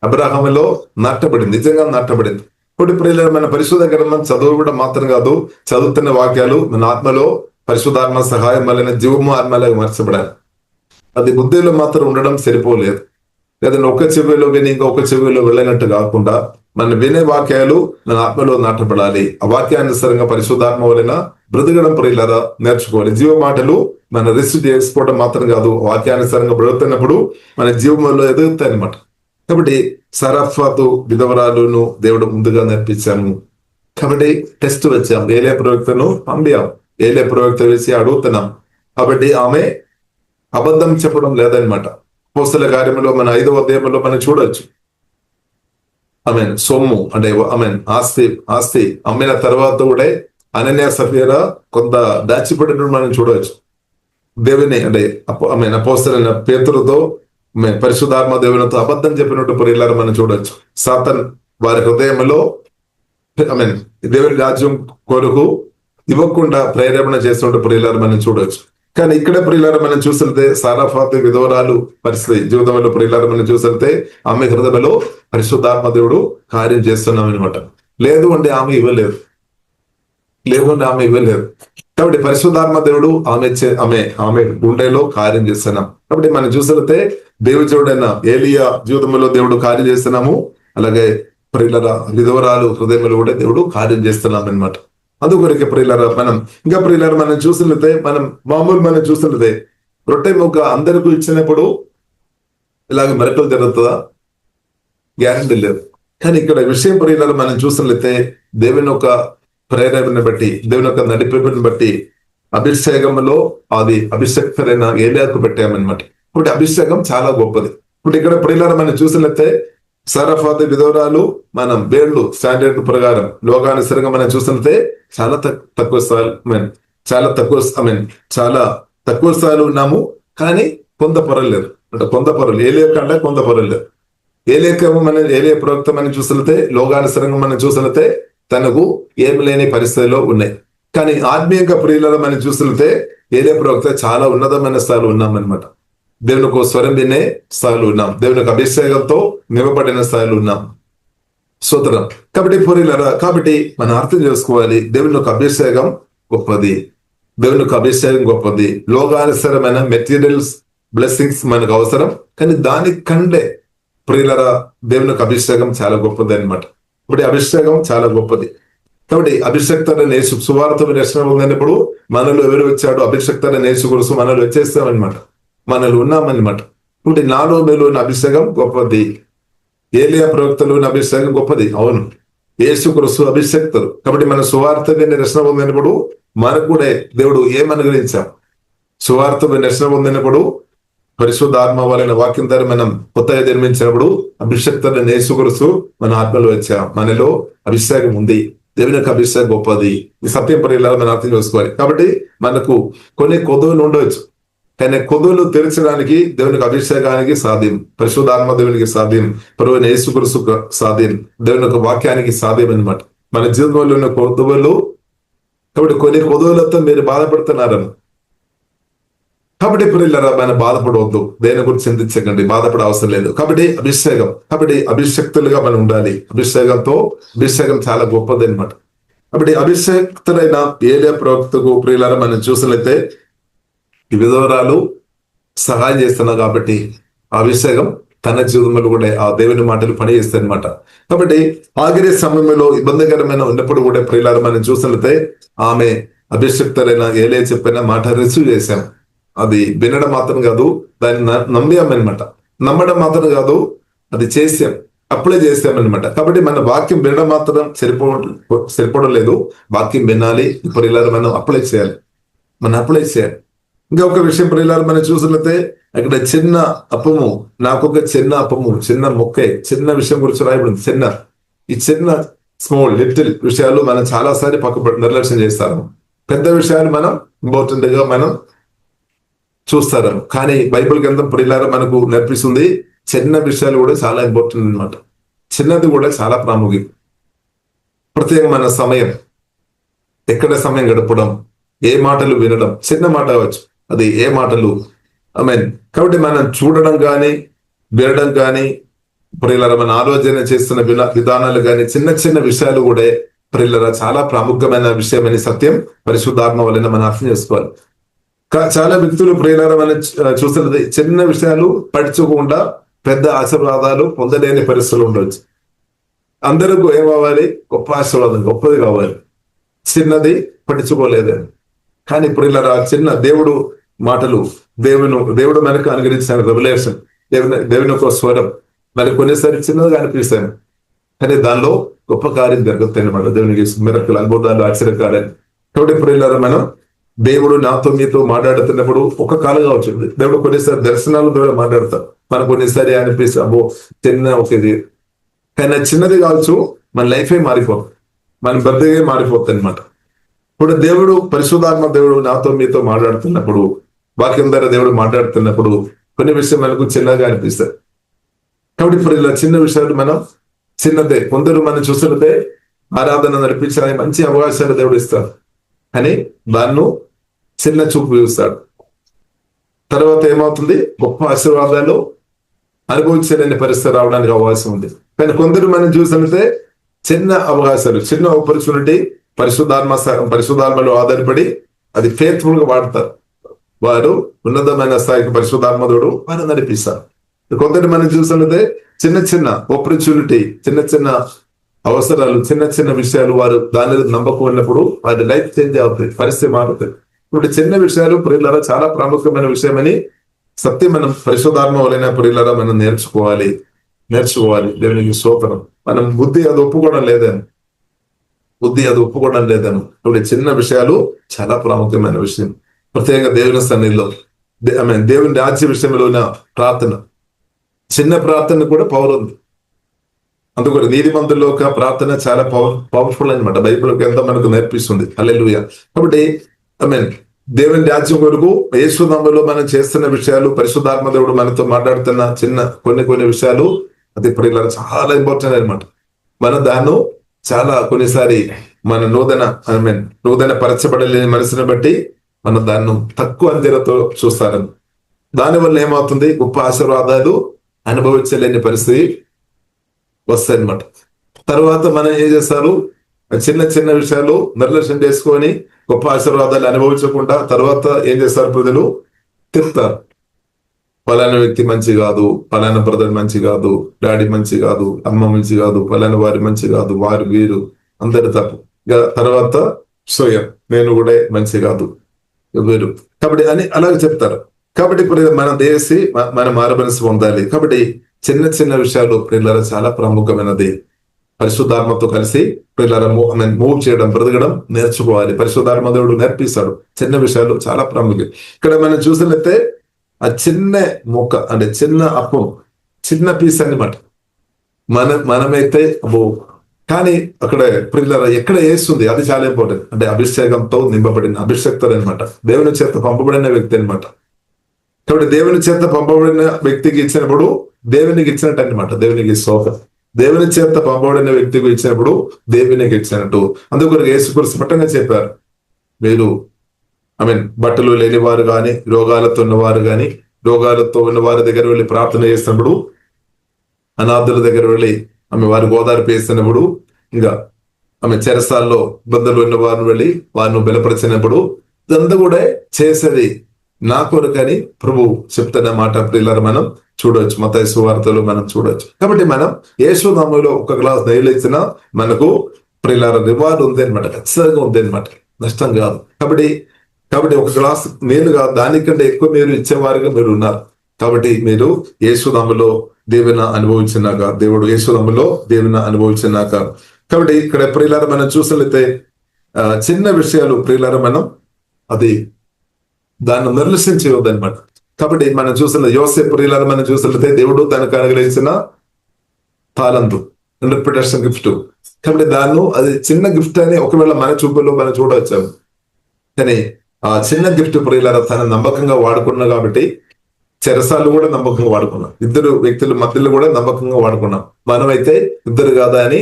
అబ్రహాములో నాటబడింది, నిజంగా నాటబడింది. ఇప్పుడు ప్రియులారా, మన పరిశుద్ధ గ్రంథం చదవడం మాత్రం కాదు, చదువుతున్న వాక్యాలు మన ఆత్మలో పరిశుద్ధాత్మ సహాయం వలన జీవము ఆత్మలాగా మార్చబడాలి. అది బుద్ధిలో మాత్రం ఉండడం సరిపోలేదు. లేదంటే ఒక చెవిలో విని ఇంకొక చెవిలో వెళ్ళినట్టు కాకుండా మన వినే వాక్యాలు మన ఆత్మలో నాటబడాలి. ఆ వాక్యానుసారంగా పరిశుద్ధాత్మ వలన బ్రతకడం ప్రియులారా నేర్చుకోవాలి. జీవ మాటలు మన రిసీవ్ చేసుకోవడం మాత్రం కాదు, వాక్యానుసారంగా బ్రతుకుతున్నప్పుడు మన జీవంలో ఎదుగుతాయి అనమాట. కాబట్టి సరఫాతు విధవరాలును దేవుడు ముందుగా నేర్పించాము. కాబట్టి టెస్ట్ వచ్చాం, ఏలియా ప్రవక్తను పంపాం, ఏలియా ప్రవక్త వేసి అడుగుతున్నాం. కాబట్టి ఆమె అబద్ధం చెప్పడం లేదనమాట. అపోస్తల కార్యములో మన 5వ అధ్యాయంలో మనం చూడొచ్చు. సొమ్ము అంటే ఆస్తి అమ్మిన తర్వాత కూడా అనన్య సఫీరా కొంత దాచిపెట్టినట్టు మనం చూడవచ్చు. దేవుని అంటే అపోస్తలైన పేతురుతో పరిశుద్ధాత్మ దేవునితో అబద్ధం చెప్పినట్టు ప్రియులారా మనం చూడొచ్చు. సాతాన్ వారి హృదయంలో దేవుని రాజ్యం కొరకు ఇవ్వకుండా ప్రేరేపణ చేస్తున్నట్టు ప్రియులారా మనం చూడొచ్చు. కానీ ఇక్కడ ప్రియులారా మనం చూసితే సారాఫాతు విధవరాలు పరిస్థితి జీవితంలో ప్రియులారా మనం చూసితే ఆమె హృదయంలో పరిశుద్ధాత్మ దేవుడు కార్యం చేస్తున్నాం అనమాట. లేదు అంటే ఆమె ఇవ్వలేదు. కాబట్టి పరిశుద్ధాత్మ దేవుడు ఆమె గుండెలో కార్యం చేస్తున్నాం. కాబట్టి మనం చూసితే దేవుడైన ఏలియా జీవితంలో దేవుడు కార్యం చేస్తున్నాము. అలాగే ప్రియులారా విధవరాలు హృదయంలో కూడా దేవుడు కార్యం చేస్తున్నాం అనమాట. అందుకొరకే ప్రియులారా మనం చూసినట్లయితే మనం చూసినట్లయితే రొట్టె ముక్క అందరికీ ఇచ్చినప్పుడు ఇలాగ మెరకలు జరుగుతుందా? గ్యారంటీ లేదు. కానీ ఇక్కడ విషయం ప్రియులారా మనం చూసినట్లయితే దేవుని యొక్క ప్రేరేపణ బట్టి, దేవుని యొక్క నడిపింపుని బట్టి అభిషేకంలో అది అభిషక్తులైన ఏలియాకు పెట్టామన్నమాట. ఇప్పుడు అభిషేకం చాలా గొప్పది. ఇప్పుడు ఇక్కడ ప్రియులారా మనం చూసినట్లయితే సరఫాతు విధవరాలు మనం వేళ్ళు స్టాండర్డ్ ప్రకారం లోకానుసరంగా మనం చూసినట్లయితే చాలా తక్కువ స్థాయిలో ఉన్నాము. కానీ కొంత పొరలేదు, అంటే కొంత పొరలు ఏలియా కంటే కొంత పొరలేదు. ఏలియా ప్రవక్త మనం చూసినట్లయితే లోకానుసరంగా మనం చూసినట్లయితే తనకు ఏమి లేని పరిస్థితిలో ఉన్నాయి. కానీ ఆత్మీయంగా ప్రియులలో మనం చూసినట్లయితే ఏలియా ప్రవక్త చాలా ఉన్నతమైన స్థాయిలో ఉన్నామన్నమాట. దేవునికి స్వరం వినే స్థాయిలో ఉన్నాం, దేవునికి అభిషేకంతో నింపబడిన స్థాయిలో ఉన్నాం. స్తోత్రం. కాబట్టి ప్రియులారా, కాబట్టి మనం అర్థం చేసుకోవాలి, దేవుని యొక్క అభిషేకం గొప్పది. లోకానుసరమైన మెటీరియల్స్ బ్లెస్సింగ్స్ మనకు అవసరం, కానీ దానికంటే ప్రియులారా దేవుని యొక్క అభిషేకం చాలా గొప్పది అనమాట. ఇప్పుడు అభిషేకం చాలా గొప్పది. కాబట్టి అభిషక్తుల నేసు సువార్త రక్షణ ఉందన్నప్పుడు మనలో ఎవరు వచ్చాడు? అభిషక్తుల నేసు కొరకు మనలో వచ్చేస్తామన్నమాట, మనలో ఉన్నామన్నమాట. ఇప్పుడు నాలో మేలు ఉన్న అభిషేకం గొప్పది. ఏలియా ప్రవక్తలోని అభిషేకం గొప్పది, అవును. యేసు క్రీస్తు అభిషక్తులు. కాబట్టి మన సువార్త రక్షణ పొందినప్పుడు మనకు కూడా దేవుడు ఏమనుగ్రహించాం? సువార్త రక్షణ పొందినప్పుడు పరిశుద్ధాత్మ వలన వాక్యం ద్వారా మనం కొత్తగా జన్మించినప్పుడు అభిషక్తుల యేసు క్రీస్తు మన ఆత్మలో వచ్చాం, మనలో అభిషేకం ఉంది. దేవుని యొక్క అభిషేకం గొప్పది. ఈ సత్యం ప్రియులారా మనం అర్థం చేసుకోవాలి. కాబట్టి మనకు కొన్ని కొదువులు ఉండవచ్చు, కానీ కొదువులు తెరచడానికి దేవునికి అభిషేకానికి సాధ్యం, పరిశుద్ధాత్మ దేవునికి సాధ్యం, ప్రభువైన యేసు క్రీస్తుకు సాధ్యం, దేవుని యొక్క వాక్యానికి సాధ్యం అన్నమాట. మన జీవితంలో ఉన్న కొదువులు. కాబట్టి కొన్ని కొదువులతో మీరు బాధపడుతున్నారని, కాబట్టి ప్రియులారా మనం బాధపడవద్దు, దేని గురించి చింతించకండి, బాధపడే అవసరం లేదు. కాబట్టి అభిషక్తులుగా మనం ఉండాలి. అభిషేకం చాలా గొప్పది అనమాట. కాబట్టి అభిషక్తులైన ఏలియా ప్రవక్తకు ప్రియులారా మనం చూసినట్లయితే ఈ విధవరాలు సహాయం చేస్తున్నా కాబట్టి అభిషేకం తన జీవితంలో కూడా ఆ దేవుని మాటలు పనిచేస్తాయి అనమాట. కాబట్టి ఆఖరి సమయంలో ఇబ్బందికరమైన ఉన్నప్పుడు కూడా ప్రియులారా మనం చూసినట్లయితే ఆమె అభిషక్తులైన ఏలియా చెప్పిన మాట రిసీవ్ చేశాం. అది వినడం మాత్రం కాదు, దాన్ని నమ్మామన్నమాట. నమ్మడం మాత్రం కాదు, అది చేసాం, అప్లై చేసామన్నమాట. కాబట్టి మన వాక్యం వినడం మాత్రం సరిపోవడం లేదు, వాక్యం వినాలి. ఇప్పుడు ఇలా మనం అప్లై చేయాలి. ఇంకొక విషయం ప్రియులారా మనం చూసినట్లయితే అక్కడ చిన్న అప్పము, నాకొక చిన్న అప్పము, చిన్న మొక్కే, చిన్న విషయం గురించి రాయబడింది. ఈ చిన్న స్మాల్ లిటిల్ విషయాలు మనం చాలాసారి పక్కపడి నిర్లక్ష్యం చేస్తాము. పెద్ద విషయాలు మనం ఇంపార్టెంట్ గా మనం చూస్తారు. కానీ బైబిల్ గ్రంథం ప్రియులారా మనకు నేర్పిస్తుంది చిన్న విషయాలు కూడా చాలా ఇంపార్టెంట్ అనమాట. చిన్నది కూడా చాలా ప్రాముఖ్యం. ప్రత్యేకమైన సమయం, ఎక్కడ సమయం గడపడం, ఏ మాటలు వినడం, చిన్న మాట అవ్వచ్చు, అది ఏ మాటలు కాబట్టి మనం చూడడం కానీ వినడం కానీ ప్రియులారా మన ఆలోచన చేస్తున్న విధానాలు కానీ చిన్న చిన్న విషయాలు కూడా ప్రియులారా చాలా ప్రాముఖ్యమైన విషయమని సత్యం పరిశుద్ధాత్మ వలన మనం అర్థం చేసుకోవాలి. చాలా వ్యక్తులు ప్రియులారా మనం చూస్తున్నది చిన్న విషయాలు పట్టించుకోకుండా పెద్ద ఆశీర్వాదాలు పొందలేని పరిస్థితులు ఉండవచ్చు. అందరికీ ఏం కావాలి? గొప్ప ఆశీర్వాదం, గొప్పది కావాలి. చిన్నది పట్టించుకోలేదని. కానీ ప్రియులారా చిన్న దేవుడు మాటలు, దేవుడు మనకు అనుగ్రహించిన రెవల్యూషన్, దేవుని ఒక స్వరం మనకు కొన్నిసారి చిన్నదిగా అనిపిస్తాను, కానీ దానిలో గొప్ప కార్యం జరుగుతాయి అన్నమాట. దేవునికి మిరకలు, అద్భుతాలు, ఆశ్చర్యకార్యాలు. కాబట్టి ప్రియులారా మనం దేవుడు నాతో మీతో మాట్లాడుతున్నప్పుడు ఒక కాలం కావచ్చు, దేవుడు కొన్నిసారి దర్శనాల ద్వారా మాట్లాడతారు. మనకు కొన్నిసారి అనిపిస్తే అబ్బో చిన్న ఒకేది, కానీ చిన్నది కావచ్చు మన లైఫే మారిపోతుంది, మన బర్త్డే మారిపోతుంది అనమాట. ఇప్పుడు దేవుడు పరిశుద్ధాత్మ దేవుడు నాతో మీతో మాట్లాడుతున్నప్పుడు, వాక్యం ద్వారా దేవుడు మాట్లాడుతున్నప్పుడు కొన్ని విషయం మనకు చిన్నగా అనిపిస్తాయి. కాబట్టి ఇప్పుడు ఇలా చిన్న విషయాలు మనం చిన్నదే. కొందరు మనం చూసినదే ఆరాధన నడిపించాలని మంచి అవకాశాలు దేవుడు ఇస్తాడు, కానీ దాన్ని చిన్న చూపు చూస్తాడు. తర్వాత ఏమవుతుంది? గొప్ప ఆశీర్వాదాలు అనుభవించలేని పరిస్థితి రావడానికి అవకాశం ఉంది. కానీ కొందరు మనం చూసినట్టే చిన్న అవకాశాలు, చిన్న ఆపర్చునిటీ పరిశుద్ధాత్మలో ఆధారపడి అది ఫేత్ఫుల్ గా వాడతారు. వారు ఉన్నతమైన స్థాయికి పరిశుద్ధాత్మదుడు వారు నడిపిస్తారు. కొందరు మనం చూసినట్టే చిన్న చిన్న ఆపర్చునిటీ, చిన్న చిన్న అవసరాలు, చిన్న చిన్న విషయాలు వారు దాని నమ్మకం ఉన్నప్పుడు వారి లైఫ్ చేంజ్ అవుతుంది, పరిస్థితి మారుతుంది. ఇప్పుడు చిన్న విషయాలు ప్రియులారా చాలా ప్రాముఖ్యమైన విషయమని సత్యం మనం పరిశుద్ధాత్మ వలన ప్రియులారా మనం నేర్చుకోవాలి. దేవునికి స్తోత్రం. మనం బుద్ధి అది ఒప్పుకోవడం లేదని ఇప్పుడు చిన్న విషయాలు చాలా ప్రాముఖ్యమైన విషయం. ప్రత్యేకంగా దేవుని సన్నిధిలో దేవుని రాజ్య విషయంలో ఉన్న ప్రార్థన, చిన్న ప్రార్థన కూడా పవర్ ఉంది. అందుకని నీతిమంతుల్లో ఒక ప్రార్థన చాలా పవర్ఫుల్ అనమాట. బైబిల్ ఎంత మనకు నేర్పిస్తుంది. హల్లెలూయా. కాబట్టి దేవుని రాజ్యం కొరకు యేసునామములో మనం చేస్తున్న విషయాలు, పరిశుద్ధాత్మ దేవుడు మనతో మాట్లాడుతున్న చిన్న కొన్ని విషయాలు అది ప్రియులారా చాలా ఇంపార్టెంట్ అనమాట. మన దాన్ని చాలా కొన్నిసారి మన నూతన పరచబడలేని మనసుని బట్టి మన దాన్ని తక్కువ అంచనాతో చూస్తారని. దానివల్ల ఏమవుతుంది? గొప్ప ఆశీర్వాదాలు అనుభవించలేని పరిస్థితి వస్తాయి అనమాట. తర్వాత మనం ఏం చేస్తారు? చిన్న చిన్న విషయాలు నిర్లక్ష్యం చేసుకొని గొప్ప ఆశీర్వాదాలు అనుభవించకుండా తర్వాత ఏం చేస్తారు? ప్రజలు తిరుగుతారు. పలానా వ్యక్తి మంచి కాదు, పలానా బ్రదర్ మంచి కాదు, డాడీ మంచి కాదు, అమ్మ మంచి కాదు, పలానా వారి మంచి కాదు, వారు వీరు అందరి తప్పు. తర్వాత స్వయం నేను కూడా మంచి కాదు వీరు, కాబట్టి అని అలాగే చెప్తారు. కాబట్టి ఇప్పుడు మన దేశీ మన మారుమనసు పొందాలి. కాబట్టి చిన్న చిన్న విషయాలు ప్రియులారా చాలా ప్రాముఖ్యమైనది. పరిశుద్ధాత్మతో కలిసి ప్రియులారా మూవ్ చేయడం, బ్రతకడం నేర్చుకోవాలి. పరిశుద్ధాత్మ దేవుడు నేర్పిస్తాడు. చిన్న విషయాలు చాలా ప్రాముఖ్యం. ఇక్కడ మనం చూసినట్లయితే ఆ చిన్న మొక్క అంటే చిన్న అప్పం, చిన్న పీస్ అన్నమాట. మనమైతే అబ్బో, కానీ అక్కడ ప్రియులారా ఎక్కడ వేస్తుంది అది చాలా ఇంపార్టెంట్. అంటే అభిషేకంతో నింపబడిన అభిషేక్తుడు అనమాట, దేవుని చేత పంపబడిన వ్యక్తి అనమాట. కాబట్టి దేవుని చేత పంపబడిన వ్యక్తికి ఇచ్చినప్పుడు దేవునికి ఇచ్చినట్టు అనమాట. దేవునికి స్తోత్రం. దేవుని చేత పంపబడిన వ్యక్తికి ఇచ్చినప్పుడు దేవునికి ఇచ్చినట్టు. అందుకొరకు యేసుక్రీస్తు స్పష్టంగా చెప్పారు, మీరు బట్టలు లేని వారు కానీ, రోగాలతో ఉన్నవారు కానీ, రోగాలతో ఉన్న వారి దగ్గర వెళ్ళి ప్రార్థన చేసినప్పుడు, అనాథుల దగ్గర వెళ్ళి వారి గోదావరి వేసినప్పుడు, ఇంకా చెరసాల్లో ఇబ్బందులు ఉన్న వారిని వెళ్ళి వారిని బలపరిచినప్పుడు, ఇదంతా కూడా చేసేది నా కొరకని ప్రభు చెప్తున్న మాట ప్రియులారా మనం చూడవచ్చు. మత్తయి సువార్తలో మనం చూడవచ్చు. కాబట్టి మనం యేసు నామములో ఒక గ్లాస్ నీళ్ళు ఇచ్చినా మనకు ప్రియులారా రివార్డ్ ఉంది అనమాట, ఖచ్చితంగా ఉంది అనమాట, నష్టం కాదు. కాబట్టి ఒక గ్లాస్ నీళ్లు కాదు, దానికంటే ఎక్కువ మీరు ఇచ్చేవారుగా మీరు ఉన్నారు. కాబట్టి మీరు యేసు నామములో దేవుని అనుభవించినాక, దేవుడు యేసు నామములో దేవుని అనుభవించినాక. కాబట్టి ఇక్కడ ప్రియులారా మనం చూసినట్లయితే చిన్న విషయాలు ప్రియులారా మనం అది దాన్ని నిర్లక్ష్యం చేయవద్దు అనమాట. కాబట్టి మనం చూసిన యోసేపు ప్రియులారా మనం చూసినట్లయితే దేవుడు తనకు అనుగ్రహించిన తాలంతు, ఇంటర్ప్రిటేషన్ గిఫ్ట్. కాబట్టి దాన్ని అది చిన్న గిఫ్ట్ అని ఒకవేళ మన చూపుల్లో మనం చూడవచ్చు, కానీ ఆ చిన్న గిఫ్ట్ ప్రియులారా తన నమ్మకంగా వాడుకున్నా. కాబట్టి చెరసాలు కూడా నమ్మకంగా వాడుకున్నాం, ఇద్దరు వ్యక్తుల మధ్యలో కూడా నమ్మకంగా వాడుకున్నాం. మనమైతే ఇద్దరు కాదా అని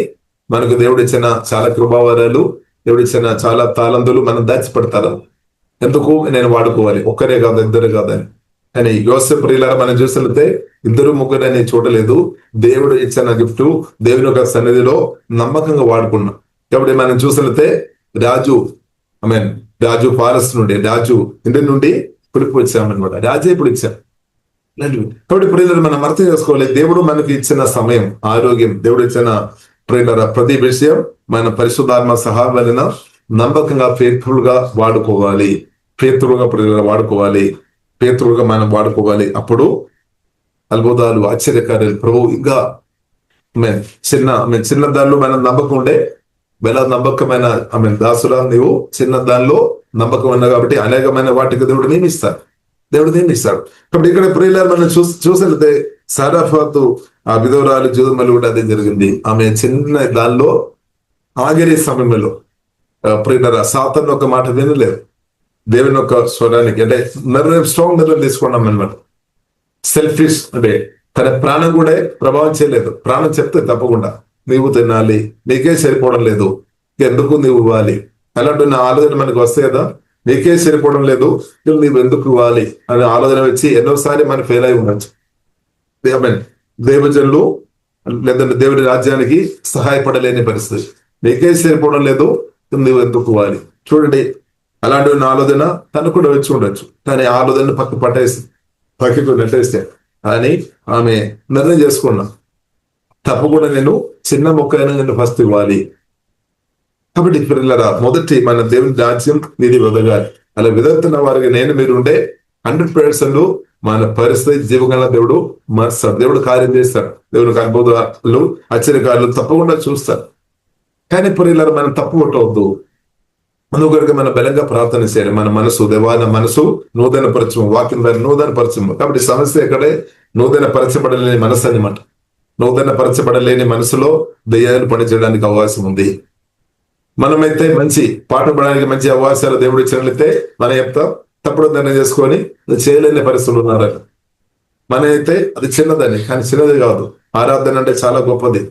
మనకు దేవుడు ఇచ్చిన చాలా కృపావరాలు, దేవుడు ఇచ్చిన చాలా తాళంతులు మనం దాచిపెడతారు. ఎందుకు నేను వాడుకోవాలి, ఒక్కరే కాదు ఇద్దరు కాదని. కానీ యోసేపు ప్రియులారా మనం చూసినట్లయితే ఇద్దరు ముగ్గురు అని చూడలేదు, దేవుడు ఇచ్చిన గిఫ్ట్ దేవుని యొక్క సన్నిధిలో నమ్మకంగా వాడుకున్నాం. కాబట్టి మనం చూసినట్లయితే రాజు పాలస్ నుండి, రాజు ఇంటి నుండి పిలుపు వచ్చామన్నమాట, రాజే ఇప్పుడు ఇచ్చాం. కాబట్టి ప్రియులారా మనం అర్థం చేసుకోవాలి, దేవుడు మనకి ఇచ్చిన సమయం, ఆరోగ్యం, దేవుడు ఇచ్చిన ప్రియులారా ప్రతి విషయం మన పరిశుద్ధాత్మ సహాయం వలన నమ్మకంగా ఫెయిత్ఫుల్ గా వాడుకోవాలి. ఫెయిత్ఫుల్గా ప్రియులారా వాడుకోవాలి, ఫెయిత్ఫుల్గా మనం వాడుకోవాలి. అప్పుడు అద్భుతాలు, ఆశ్చర్యకార్యాలు ప్రభు ఇంకా చిన్న దానిలో మనం నమ్మకం ఉండే ఎలా నమ్మకమైన దాసురా నీవు చిన్న దానిలో నమ్మకం ఉన్నా కాబట్టి అనేకమైన వాటికి దేవుడు నియమిస్తాడు. కాబట్టి ఇక్కడ ప్రియులారా మనం చూసినట్లయితే సారాఫాతు ఆ విధవరాలు జూదమలు కూడా అదే జరిగింది. ఆమె చిన్న దానిలో ఆఖరి సమయంలో ప్రియులారా సాతాను ఒక మాట వినలేదు, దేవుని యొక్క స్వరానికి అంటే స్ట్రాంగ్ నిర్ణయం తీసుకున్నాం అనమాట. సెల్ఫిష్ అంటే తన ప్రాణం కూడా ప్రభావం చేయలేదు. ప్రాణం చెప్తే తప్పకుండా నీవు తినాలి, నీకే సరిపోవడం లేదు, ఎందుకు నీవు ఇవ్వాలి అలాంటి నా ఆలోచన మనకు వస్తే కదా, నీకే సరిపోవడం లేదు నీవు ఎందుకు ఇవ్వాలి అనే ఆలోచన వచ్చి ఎన్నోసారి మనం ఫెయిల్ అయి ఉండొచ్చు. దేవజనులు లేదంటే దేవుడి రాజ్యానికి సహాయపడలేని పరిస్థితి, నీకే సరిపోవడం లేదు నువ్వు ఎందుకు ఇవ్వాలి. చూడండి, అలాంటి ఆలోచన తను కూడా వచ్చి ఉండొచ్చు, కానీ ఆలోచన పక్కకు నెట్టేస్తే అని ఆమె నిర్ణయం చేసుకున్నా, తప్పకుండా నేను చిన్న మొక్క అయినా నేను ఫస్ట్ ఇవ్వాలి. కాబట్టి పిల్లరా మొదటి మన దేవుని రాజ్యం నిధి వెదగాలి. అలా వెదగుతున్న వారికి నేను మీరు ఉంటే 100% మన పరిస్థితి జీవగల దేవుడు మారుస్తాడు, దేవుడు కార్యం చేస్తాడు, దేవుడికి అద్భుతాలు ఆశ్చర్యకారులు తప్పకుండా చూస్తారు. కానీ పిల్లరా మనం తప్పు కొట్టవద్దు, అందుకొరకు మన బలంగా ప్రార్థన చేయాలి. మన మనసు దేవాన మనసు నూతన పరచము, వాక్యం ద్వారా నూతన పరచము. కాబట్టి సమస్య ఎక్కడే నూతన పరచబడలేని మనసు అనమాట. నూతన పరచబడలేని మనసులో దయ్యాలు పనిచేయడానికి అవకాశం ఉంది. మనమైతే మంచి పాట పడడానికి మంచి అవకాశాలు దేవుడు ఇచ్చినట్లయితే మనం చెప్తాం, తప్పుడు నిర్ణయం చేసుకొని చేయలేని పరిస్థితులు ఉన్నారని. మన అయితే అది చిన్నదని, కానీ చిన్నది కాదు. ఆరాధన అంటే చాలా గొప్పది.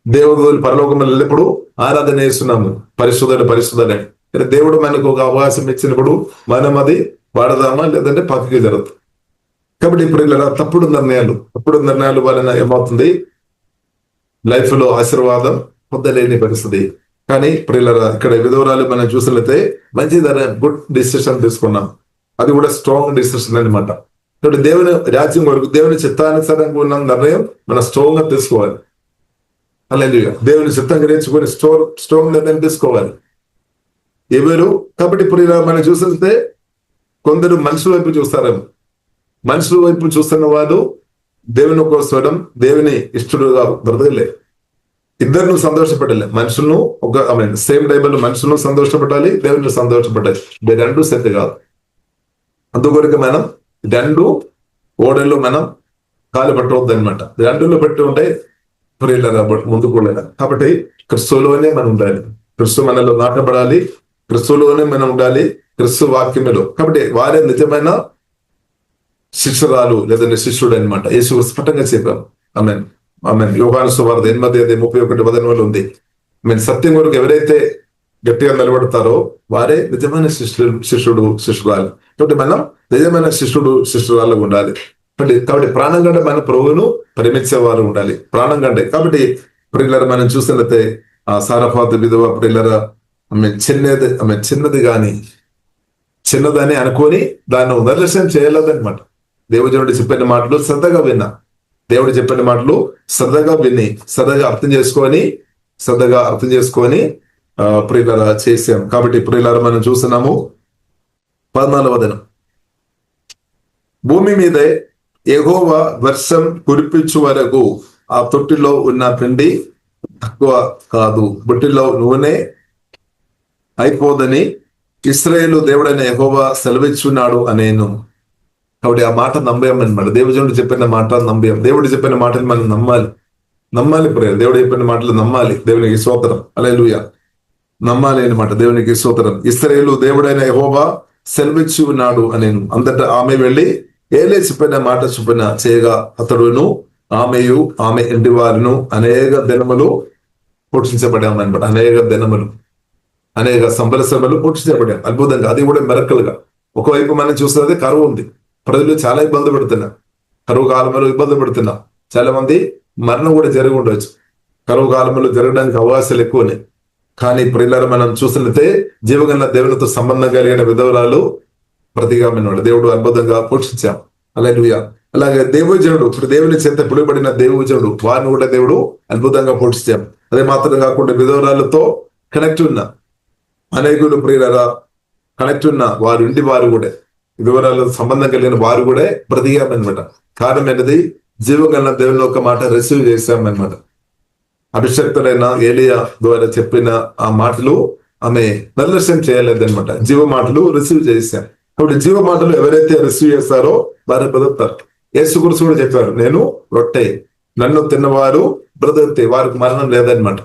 దేవుడు పరలోకంలో వెళ్ళినప్పుడు ఆరాధన చేస్తున్నాము, పరిశుద్ధుడు. దేవుడు మనకు ఒక అవకాశం ఇచ్చినప్పుడు మనం అది వాడదామా లేదంటే పక్కకి జరుగుతుంది. కాబట్టి ఇప్పుడు ఇలా తప్పుడు నిర్ణయాలు వలన ఏమవుతుంది, లైఫ్ లో ఆశీర్వాదం పొందలేని పరిస్థితి. కానీ ప్రియులారా ఇక్కడ విధవరాలు మనం చూసినట్లయితే మంచి గుడ్ డిసిషన్ తీసుకున్నాం, అది కూడా స్ట్రాంగ్ డిసిషన్ అనమాట. కాబట్టి దేవుని రాజ్యం వరకు దేవుని చిత్తానుసారంగా ఉన్న నిర్ణయం మనం స్ట్రాంగ్ గా తీసుకోవాలి. హల్లెలూయా, దేవుని చిత్తం గ్రహించుకొని స్ట్రాంగ్ నిర్ణయం తీసుకోవాలి. ఎవరు కాబట్టి ఇప్పుడు ఇలా మనం చూసితే కొందరు మనుషుల వైపు చూస్తారేమో, మనుషుల వైపు చూస్తున్న వాడు దేవుని ఒక స్వరం, దేవుని ఇష్టడుగా బ్రతకలే, ఇద్దరు సంతోషపెట్టాలి. మనుషులను సేమ్ టైంలో మనుషులను సంతోషపెట్టాలి, దేవుని సంతోషపెట్టాలి. రెండు సెట్ కాదు. అందుకొరకు మనం రెండు ఓడల్లో మనం కాలు పట్టవద్దు అనమాట. రెండులో పెట్టి ఉంటే ప్రియులారా ముందుకు వెళ్ళాలి. కాబట్టి క్రిస్తులోనే మనం ఉండాలి, క్రిస్తు మనలో నాటబడాలి, క్రిస్తులోనే మనం ఉండాలి, క్రిస్తు వాక్యములో. కాబట్టి వారే నిజమైన శిష్యురాలు లేదంటే శిష్యుడు అనమాట. యేసు స్పష్టంగా చెప్పాం. ఆమెన్ యోహాను సువార్త 8:31 ఉంది. సత్యం కొరకు ఎవరైతే గట్టిగా నిలబడతారో వారే నిజమైన శిష్యురాలు. కాబట్టి మనం నిజమైన శిష్యురాలు ఉండాలి. కాబట్టి ప్రాణం కంటే మన ప్రభువును ప్రేమించేవారు ఉండాలి, ప్రాణం కంటే. కాబట్టి ప్రియులారా మనం చూసినట్లయితే ఆ సారఫాతు విధవ ప్రియులారా ఆమె చిన్నది కానీ చిన్నదని అనుకొని దాన్ని నిర్లక్ష్యం చేయలేదన్నమాట. దేవుడు చెప్పిన మాటలు శ్రద్ధగా విన్నా, దేవుడు చెప్పిన మాటలు శ్రద్ధగా విని శ్రద్ధగా అర్థం చేసుకొని ప్రియులారా చేసాం. కాబట్టి ప్రియులారా మనం చూస్తున్నాము 14వ వచనం, భూమి మీదే యెహోవా వర్షం కురిపించు వరకు ఆ తొట్టిలో ఉన్న పిండి తక్కువ కాదు, బుట్టిలో నూనె అయిపోదని ఇశ్రాయేలు దేవుడైన యెహోవా సెలవిచ్చున్నాడు అనేను. కాబట్టి ఆ మాట నమ్మేమన్నమాట. దేవుడు చెప్పిన మాట నమ్మేం. దేవుడు చెప్పిన మాటలు మనం నమ్మాలి ప్రియ. దేవుడు చెప్పిన మాటలు నమ్మాలి. దేవునికి స్తోత్రం. హల్లెలూయా. నమ్మాలి అనమాట. దేవునికి స్తోత్రం. ఇశ్రాయేలు దేవుడైన యెహోవా సెలవిచ్చి ఉన్నాడు అనేను. అంతటా ఆమె వెళ్ళి ఏలే చెప్పిన మాట చొప్పున చేయగా అతడును ఆమెయు ఆమె ఇంటి వారును అనేక దినములు పోషించబడామన్నమాట. అనేక సంబరసభలు పోషించబడాం. అద్భుతంగా. అది కూడా మెరకలుగా. ఒకవైపు మనం చూస్తున్నది కరువు ఉంది. ప్రజలు చాలా ఇబ్బంది పడుతున్నారు. కరువు కాలంలో ఇబ్బంది పడుతున్నారు. చాలా మంది మరణం కూడా జరిగి ఉండవచ్చు. కరువు కాలంలో జరగడానికి అవకాశాలు ఎక్కువనే. కానీ ప్రియులారా, మనం చూసినట్లయితే జీవగల దేవునితో సంబంధం కలిగిన విధవరాలు ప్రతిగామినవాడు. దేవుడు అద్భుతంగా పోషించాం. హల్లెలూయా. అలాగే దేవజనుడు, ఇప్పుడు దేవుని చేత పిలువబడిన దేవజనుడు, వారిని కూడా దేవుడు అద్భుతంగా పోషించాం. అదే మాత్రం కాకుండా విధవరాలతో కనెక్ట్ ఉన్న అనేకులు ప్రియులారా, కనెక్ట్ ఉన్న వారు ఇంటి వారు కూడా, విధవరాలతో సంబంధం కలిగిన వారు కూడా బ్రతికామన్నమాట. కారణం ఏంటది? జీవగల దేవుని ఒక మాట రిసీవ్ చేశామన్నమాట. అభిషక్తుడైన ఏలియా ద్వారా చెప్పిన ఆ మాటలు ఆమె నిర్లక్ష్యం చేయలేదన్నమాట. జీవ మాటలు రిసీవ్ చేశారు. కాబట్టి జీవ మాటలు ఎవరైతే రిసీవ్ చేస్తారో వారు బ్రతుకుతారు. యేసుక్రీస్తు కూడా చెప్పారు, నేను రొట్టె, నన్ను తిన్నవారు బ్రతుకుతే వారికి మరణం లేదనమాట.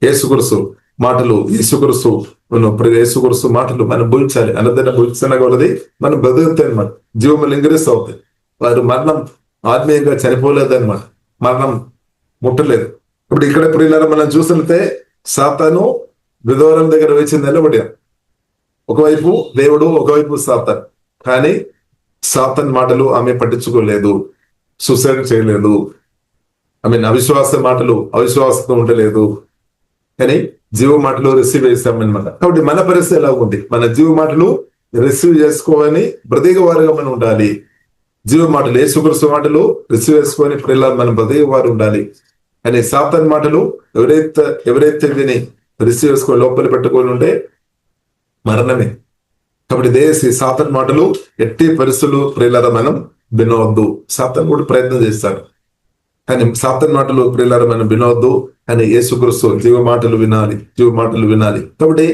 యేసుక్రీస్తు మాటలు, యేసుక్రీస్తు మాటలు మనం భూయించాలి. అన్నదన్న భూయించనగలది మనం బ్రతుకుతాయి అనమాట. జీవములు ఇంక్రీస్ అవుతాయి. వారు మరణం ఆత్మీయంగా చనిపోలేదన్నమాట. మరణం ముట్టలేదు. ఇప్పుడు ఇక్కడ ప్రియులారా, మనం చూసినట్టే సాతాను విధవరం దగ్గర వేచి నిలబడాం. ఒకవైపు దేవుడు, ఒకవైపు సాతాన్. కానీ సాతాన్ మాటలు ఆమె పట్టించుకోలేదు, సూసైడ్ చేయలేదు. అవిశ్వాస మాటలు అవిశ్వాసంతో ఉండలేదు. కానీ జీవ మాటలు రిసీవ్ చేస్తామన్నమాట. కాబట్టి మన పరిస్థితి ఎలా ఉంది? మన జీవ మాటలు రిసీవ్ చేసుకోవాలని బ్రతికే వారుగా మనం ఉండాలి. జీవ మాటలు, యేసుక్రీస్తు మాటలు రిసీవ్ చేసుకొని ప్రియులారా మనం బ్రతికే వారు ఉండాలి. కానీ సాతాన్ మాటలు ఎవరైతే విని రిసీవ్ చేసుకొని లోపల పెట్టుకొని ఉంటే మరణమే. కాబట్టి దేశీ సాతాన్ మాటలు ఎట్టి పరిస్థితులు ప్రియులారా మనం వినవద్దు. సాతాన్ కూడా ప్రయత్నం చేస్తాడు. కానీ సాతాన్ మాటలు ప్రియులారా మనం వినవద్దు. కానీ యేసుక్రీస్తు జీవ మాటలు వినాలి. కాబట్టి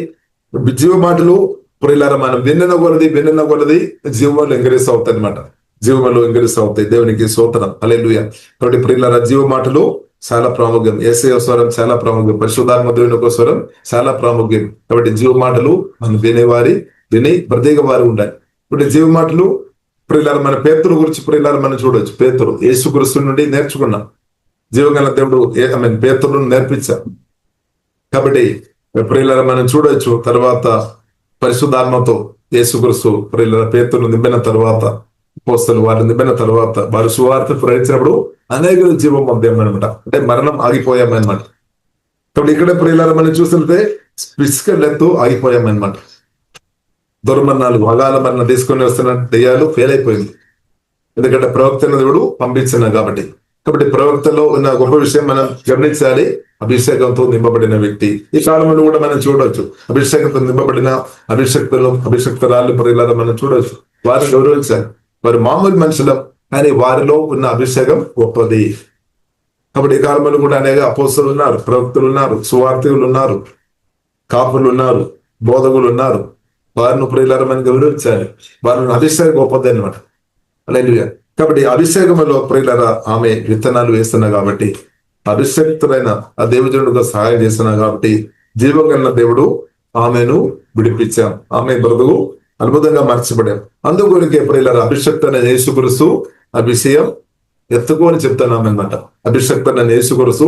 జీవ మాటలు ప్రియులారా మనం విన్న కొలది జీవాలు ఎంకరేజ్ అవుతాయి అనమాట. జీవములు ఎంకరేజ్ అవుతాయి. దేవునికి స్తోత్రం. హల్లెలూయా. కాబట్టి ప్రియులారా, జీవ మాటలు చాలా ప్రాముఖ్యం. యేసయ్య స్వరం చాలా ప్రాముఖ్యం. పరిశుద్ధాత్మ దేవుని యొక్క స్వరం చాలా ప్రాముఖ్యం. కాబట్టి జీవ మాటలు మనం విని బ్రతికే వారు ఉండాలి. ఇప్పుడు జీవ మాటలు ప్రియులారా, మన పేతురు గురించి ప్రియులారా మనం చూడొచ్చు. పేతురు యేసుక్రీస్తు నుండి నేర్చుకున్నాం. జీవగల దేవుడు పేతురును నేర్పించాం. కాబట్టి ప్రియులారా మనం చూడొచ్చు. తర్వాత పరిశుద్ధాత్మతో యేసుక్రీస్తు ప్రియులారా పేతురును నింపిన తర్వాత, అపోస్తలులు వారిని నింపిన తర్వాత, వారు సువార్త ప్రకటించినప్పుడు అనేక జీవం పొందామన్నమాట. అంటే మరణం ఆగిపోయామన్నమాట. కాబట్టి ఇక్కడ ప్రియులారా మనం చూస్తుంటే ఫిజికల్ డెత్ ఆగిపోయామన్నమాట. దుర్మరణాలు, అగాల మరణం తీసుకొని వస్తున్న దెయ్యాలు ఫెయిల్ అయిపోయింది. ఎందుకంటే ప్రవక్తను దేవుడు పంపించిన కాబట్టి. ప్రవక్తలో ఉన్న గొప్ప విషయం మనం గమనించాలి. అభిషేకంతో నింపబడిన వ్యక్తి. ఈ కాలంలో కూడా మనం చూడవచ్చు. అభిషేకంతో నింపబడిన అభిషక్తురాలు ప్రియులారా మనం చూడవచ్చు. వారిని గౌరవించాలి. వారు మామూలు మనుషులం, కానీ వారిలో ఉన్న అభిషేకం గొప్పది. కాబట్టి ఈ కాలంలో కూడా అనేక అపోస్తలులు ఉన్నారు, ప్రవక్తలు ఉన్నారు, సువార్తికులు ఉన్నారు, కాపులు ఉన్నారు, బోధకులు ఉన్నారు. వారిని ప్రియులారా మనం గౌరవించాలి. వారిని అభిషేకం గొప్పది అనమాట. హల్లెలూయా. కాబట్టి అభిషేకంలో ప్రియులారా ఆమె విత్తనాలు వేస్తున్నా కాబట్టి, అభిషేక్తులైన ఆ దేవుజనుడుగా సహాయం చేస్తున్నా కాబట్టి, జీవగల దేవుడు ఆమెను విడిపించాం. ఆమె బ్రతుకు అద్భుతంగా మార్చబడాం. అందుకొనికే ప్రియులారా అభిషక్తులైన యేసుక్రీస్తు ఆ విషయం ఎత్తుకొని చెప్తున్నామన్నమాట. అభిషక్తులైన యేసుక్రీస్తు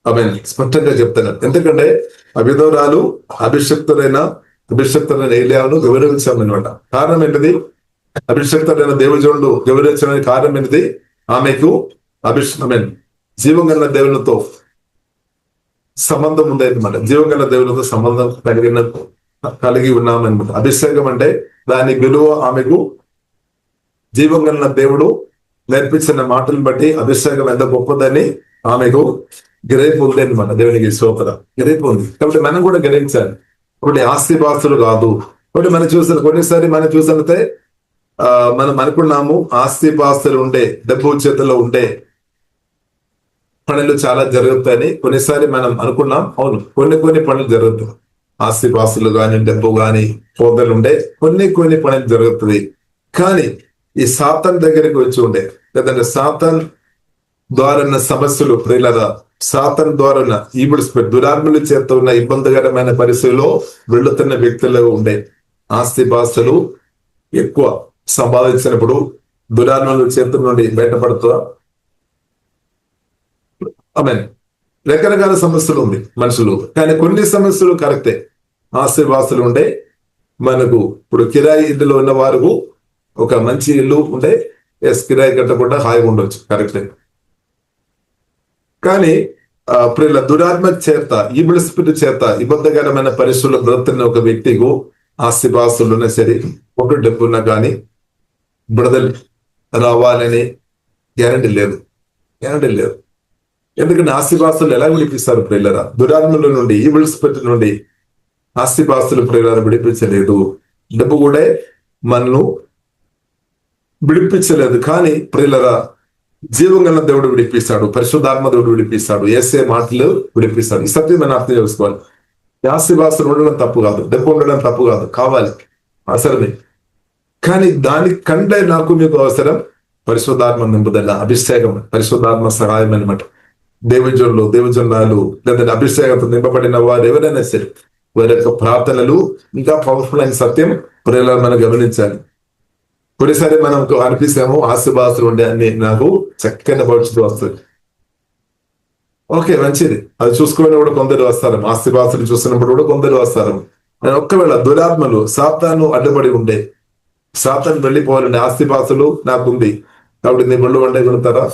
ఆమె స్పష్టంగా చెప్తున్నారు. ఎందుకంటే ఆ విధవరాలు అభిషక్తులైన ఏలియాను గౌరవించామన్నమాట. కారణం ఏంటిది? అభిషక్తులైన దేవుజనుడు గౌరవించడానికి కారణం ఏంటిది? ఆమెకు జీవంగల దేవునితో సంబంధం ఉందన్నమాట. జీవంగల దేవునితో సంబంధం కలిగి ఉన్నామన్నమాట. అభిషేకం అంటే దాని విలువ ఆమెకు జీవంగల దేవుడు నేర్పించిన మాటలను బట్టి అభిషేకం ఎంత గొప్పదని ఆమెకు గ్రహింపు ఉంది అనమాట. దేవునికి స్తోత్రం. గ్రహింపు ఉంది. కాబట్టి మనం కూడా గ్రహించాలి. ఒకటి ఆస్తిపాస్తులు కాదు. ఒకటి కొన్నిసారి మనం చూసినట్లయితే మనం అనుకున్నాము ఆస్తిపాస్తులు ఉండే, డబ్బు చేతుల్లో ఉండే పనులు చాలా జరుగుతాయని. కొన్నిసారి మనం అనుకున్నాం. అవును, కొన్ని పనులు జరుగుతాయి. ఆస్తిపాస్తులు కానీ, డబ్బు కానీ, పొందలుండే కొన్ని పనులు జరుగుతుంది. కానీ ఈ సాతాన్ దగ్గరికి వచ్చి ఉండే, లేదంటే సాతాన్ ద్వారా సమస్యలు ప్రియులరా, సాతాన్ ద్వారా ఈవిడ దురాత్మల చేత ఉన్న ఇబ్బందికరమైన పరిస్థితుల్లో వెళుతున్న వ్యక్తులు ఉండే ఆస్తిపాస్తులు ఎక్కువ సంపాదించినప్పుడు దురాత్మల చేతుల నుండి బయటపడుతుందా? ఆమె రకరకాల సమస్యలు ఉంది మనుషులు, కానీ కొన్ని సమస్యలు కరెక్టే. ఆస్తిపాస్తులు ఉండే మనకు ఇప్పుడు కిరాయి ఇంటిలో ఉన్న వారు ఒక మంచి ఇల్లు ఉంటే కిరాయి కట్టకుండా హాయిగా ఉండొచ్చు, కరెక్టే. కానీ ప్రియుల దురాత్మ చేత, ఈవిడ స్పిరిట్ చేత ఇబ్బందికరమైన పరిస్థితుల్లో బ్రతున్న ఒక వ్యక్తికు ఆస్తిపాస్తులు ఉన్నా సరే, ఒక డబ్బు ఉన్నా కానీ బిడదలు రావాలని గ్యారంటీ లేదు. ఎందుకంటే ఆస్తిపాస్తులు ఎలా విడిపిస్తారు ప్రియులరా? దురాత్మల నుండి, ఈవిల్ స్పిరిట్ నుండి ఆస్తిపాస్తులు ప్రియులరా విడిపించలేదు. డబ్బు కూడా మనను విడిపించలేదు. కానీ ప్రియులరా, జీవం గల దేవుడు విడిపిస్తాడు, పరిశుద్ధాత్మ దేవుడు విడిపిస్తాడు, యేసే మాటలు విడిపిస్తాడు. ఈ సత్యం మనం అర్థం చేసుకోవాలి. ఆస్తిపాస్తులు ఉండడం తప్పు కాదు, డబ్బు ఉండడం తప్పు కాదు, కావాలి, అవసరమే. కానీ దానికంటే నాకు మీకు అవసరం పరిశుద్ధాత్మ నింపుదల, అభిషేకం, పరిశుద్ధాత్మ సహాయం అనమాట. దేవజనులు లేదంటే అభిషేకంతో నింపబడిన వారు ఎవరైనా సరే వారి యొక్క ప్రార్థనలు ఇంకా పవర్ఫుల్ అయిన సత్యం ప్రియులను మనం గమనించాలి. కొన్నిసారి మనం అనిపిస్తాము ఆస్తిపాస్తులు ఉండే అన్ని నాకు చక్కని భవిష్యత్తు వస్తుంది. ఓకే, మంచిది, అది చూసుకుని కూడా కొందరు వస్తారు, ఆస్తిపాస్తులు చూస్తున్నప్పుడు కూడా కొందరు వస్తారు. ఒక్కవేళ దురాత్మలు సాతాను అడ్డుపడి ఉండే, సాతాను వెళ్ళిపోవాలండి, ఆస్తిపాస్తులు నాకుంది కాబట్టి నీ బళ్ళు వండే కొడతారా?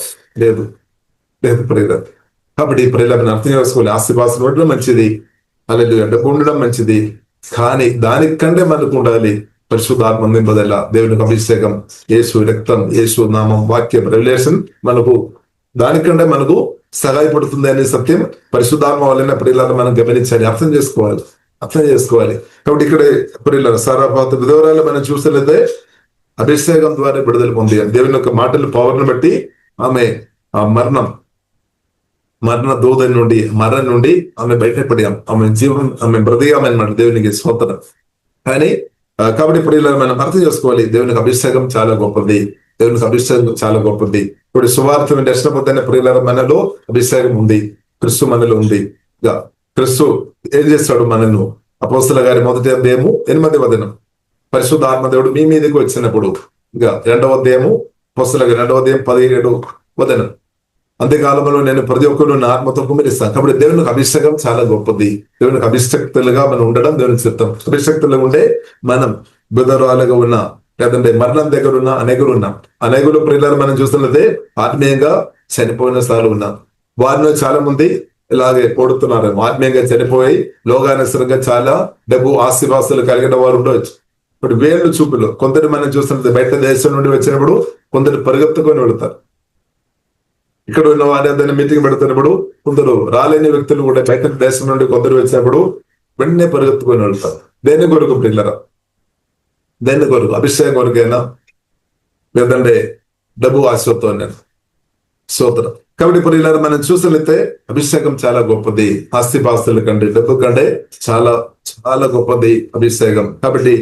లేదు ప్రియుల. కాబట్టి ప్రియులను అర్థం చేసుకోవాలి. ఆస్తిపాస్తులు ఉండడం మంచిది, అలాగే డబ్బు ఉండడం మంచిది, కానీ దానికంటే మనకు ఉండాలి పరిశుద్ధాత్మ నింపుదల, దేవునికి అభిషేకం, యేసు రక్తం, యేసు నామం, వాక్యం, రెవల్యూషన్ మనకు దానికంటే మనకు సహాయపడుతుంది అనే సత్యం పరిశుద్ధాత్మ వలన ప్రియులను మనం గమనించాలి, అర్థం చేసుకోవాలి. కాబట్టి ఇక్కడ ప్రియుల సారాపాత విధవరాలు మనం చూసలేదే అభిషేకం ద్వారా విడుదల పొందాలి. దేవుని యొక్క మాటలు పవర్ను బట్టి ఆమె ఆ మరణ దూత నుండి, మరణం నుండి ఆమె బయటపడాం, ఆమె జీవం, ఆమె బ్రతికామన్నమాట. దేవునికి స్తోత్రం. కానీ కాబట్టి ప్రియులను మనం అర్థం చేసుకోవాలి, దేవునికి అభిషేకం చాలా గొప్పది, ఇప్పుడు సువార్త దర్శనం పొందిన ప్రియుల మనలో అభిషేకం ఉంది, క్రిస్తు మనలో ఉంది. క్రిస్తు ఏం చేస్తాడు? మనను అపోస్తల గారి 1వ అధ్యాయము 8వ వచనం, పరిశుద్ధ ఆత్మదేవుడు మీ మీదకి వచ్చినప్పుడు, ఇంకా 2వ అధ్యాయము అపోస్తల గారి 2వ అధ్యాయం 17వ వచనం, అంత్యకాలంలో నేను ప్రతి ఒక్కరు నా ఆత్మతో కుమిరిస్తాను. కాబట్టి దేవునికి అభిషేకం చాలా గొప్పది. దేవునికి అభిషక్తులుగా మనం ఉండడం దేవునికి చిత్తం. అభిషక్తులుగా ఉండే మనం బుధరాలుగా ఉన్నా, లేదంటే మరణం దగ్గర ఉన్న అనేకులు ప్రియులను మనం చూస్తున్నదే ఆత్మీయంగా చనిపోయిన సార్లు ఉన్నాం. వారిలో చాలా మంది ఇలాగే కొడుతున్నారు, ఆత్మీయంగా చనిపోయి లోకానుసరంగా చాలా డబ్బు ఆస్తిపాస్తులు కలిగిన వారు ఉండవచ్చు. ఇప్పుడు వేళ్ళు చూపులు కొందరు మనం చూస్తున్నది బయట దేశం నుండి వచ్చినప్పుడు కొందరు పరిగెత్తుకొని వెళుతారు. ఇక్కడ ఉన్న వారి ఏదైనా మీటింగ్ పెడుతున్నప్పుడు కొందరు రాలేని వ్యక్తులు కూడా బయట దేశం నుండి కొందరు వచ్చినప్పుడు వెంటనే పరిగెత్తుకొని వెళ్తారు. దేని కొరకు ప్రియులరా? దేని కొరకు? అభిషేకం కొరకైనా, లేదంటే డబ్బు ఆశతో స్తోత్రం. కాబట్టి ప్రియులారా మనం చూసినట్లయితే అభిషేకం చాలా గొప్పది, ఆస్తిపాస్తుల కంటే డబ్బు కంటే చాలా చాలా గొప్పది అభిషేకం. కాబట్టి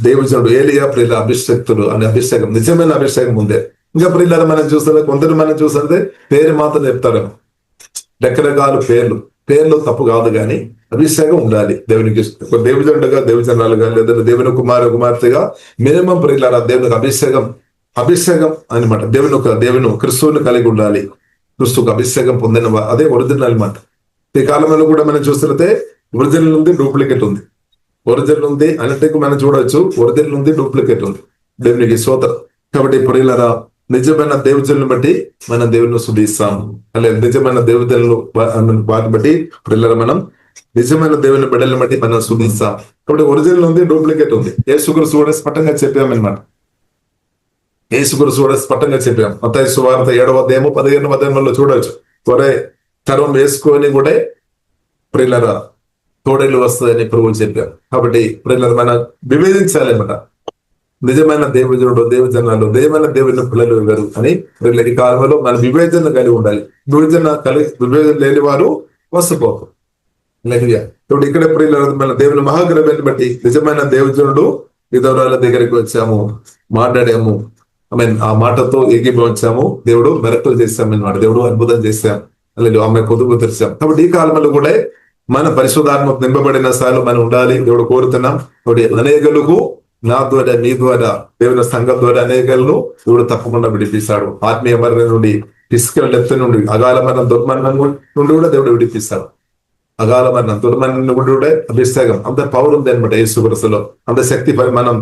దేవుడు ఏలియా ప్రియుల అభిషేక్తులు అనే అభిషేకం, నిజమైన అభిషేకం ఉంది. ఇంకా ప్రియులారా మనం చూస్తే కొందరు మనం చూస్తే పేరు మాత్రం చెప్తారు, రకరకాల పేర్లు తప్పు కాదు, కానీ అభిషేకం ఉండాలి. దేవునికి దేవుజనుడుగా, దేవుజనాలుగా, లేదా దేవుని కుమార్తెగా మినిమం ప్రియులారా దేవునికి అభిషేకం అనమాట. దేవుని క్రిస్తువుని కలిగి ఉండాలి. క్రిస్తుకు అభిషేకం పొందిన అదే ఒరిజినల్ అనమాట. ఈ కాలంలో కూడా మనం చూస్తే ఒరిజినల్ ఉంది, డూప్లికేట్ ఉంది. ఒరిజినల్ ఉంది అన్నట్టుకు మనం చూడవచ్చు, ఒరిజినల్ ఉంది, డూప్లికేట్ ఉంది. దేవునికి స్తోత్రం. కాబట్టి ప్రియులారా నిజమైన దేవుజనులను బట్టి మనం దేవుని స్తుతిస్తాం, అలాగే నిజమైన దేవుజనులు వాటిని బట్టి ప్రియులారా మనం నిజమైన దేవుని బిడ్డలను బట్టి మనం స్తుతిస్తాం. కాబట్టి ఒరిజినల్ ఉంది, డూప్లికేట్ ఉంది. యేసుక్రీస్తు కూడా స్పష్టంగా చెప్పామన్నమాట. యేసుక్రీస్తు కూడా స్పష్టంగా చెప్పాం. మత్తయి సువార్త 7వ అధ్యాయము 15వ వచనంలో చూడవచ్చు. ఒరే తరం వేసుకొని కూడా ప్రియులారా తోడేలు వస్తుందని ప్రభువు చెప్పారు. కాబట్టి ప్రియులారా మనం విభేదించాలి అన్నమాట. నిజమైన దేవుజనుడు, దేవుజనాలు, నిజమైన దేవుని పిల్లలు ఎవరు అని ఈ కాలంలో మన వివేచన కలిగి ఉండాలి. వివేచన లేని వారు వస్తుపోతారు. ఇప్పుడు ఇక్కడ మన దేవుని మహాగ్రహాన్ని బట్టి నిజమైన దేవుజనుడు విధవరాల దగ్గరికి వచ్చాము, మాట్లాడాము, ఆ మాటతో ఏకీభవించాము, దేవుడు మెరకులు చేశామన్నమాట, దేవుడు అద్భుతం చేశాం, అలాగే ఆమె పొదుపు తెరిచాం. కాబట్టి ఈ కాలంలో కూడా మన పరిశుద్ధాత్మ నింపబడిన స్థాయిలో మనం ఉండాలి, దేవుడు కోరుతున్నాం. కాబట్టి అనేకులకు నా ద్వారా మీ ద్వారా దేవుని సంఘం ద్వారా అనేకలను దేవుడు తప్పకుండా విడిపిస్తాడు. ఆత్మీయ మరణం నుండి, ఫిజికల్ డెత్ నుండి, అగాల మరణం దుర్మరణం నుండి కూడా దేవుడు విడిపిస్తాడు. అగాల మరణం దుర్మరణం నుండి కూడా అభిషేకం అంత పవర్ ఉంది అనమాట యేసుక్రీస్తులో, అంత శక్తి మనం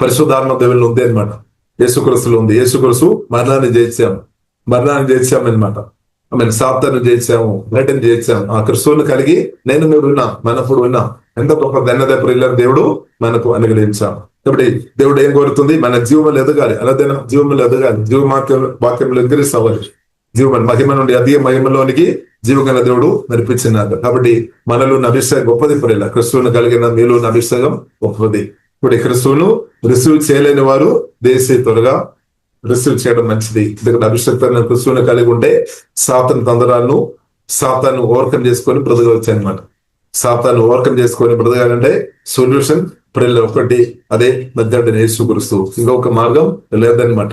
పరిశుద్ధాత్మ దేవుళ్ళు ఉంది అనమాట, యేసుక్రీస్తులో ఉంది. యేసుక్రీస్తు మరణాన్ని జయించాం అనమాట. సాతాను జయించాము, నటిని జయించాము. ఆ క్రిస్తువుని కలిగి నేను మీరు విన్నాం, మనప్పుడు విన్నాం. ఎంత గొప్ప ధన్యత ప్రియులను దేవుడు మనకు అనుగ్రహించాం. కాబట్టి దేవుడు ఏం కోరుతుంది? మన జీవములు ఎదగాలి, అలాగే జీవములు ఎదగాలి, వాక్యంలో ఇంక్రీస్ అవ్వాలి. జీవమని మహిమ నుండి అధిక మహిమలోనికి జీవగల దేవుడు నడిపించినారు. కాబట్టి మనలో అభిషేకం గొప్పది ప్రియుల, క్రిస్తువుని కలిగిన మీలో అభిషేకం గొప్పది. ఇప్పుడు క్రిస్తువును రిసీవ్ చేయలేని వారు దేశీ త్వరగా రిసీవ్ చేయడం మంచిది. ఎందుకంటే అభిషేకమైన క్రిస్తువుని కలిగి ఉంటే సాతాను ఓవర్కమ్ చేసుకొని బ్రతకవచ్చు అనమాట. సాతాను ఓవర్కమ్ చేసుకొని బ్రతకాలంటే సొల్యూషన్ ప్రియుల ఒకటి, అదే మధ్య యేసుక్రీస్తు. ఇంకొక మార్గం లేదనమాట.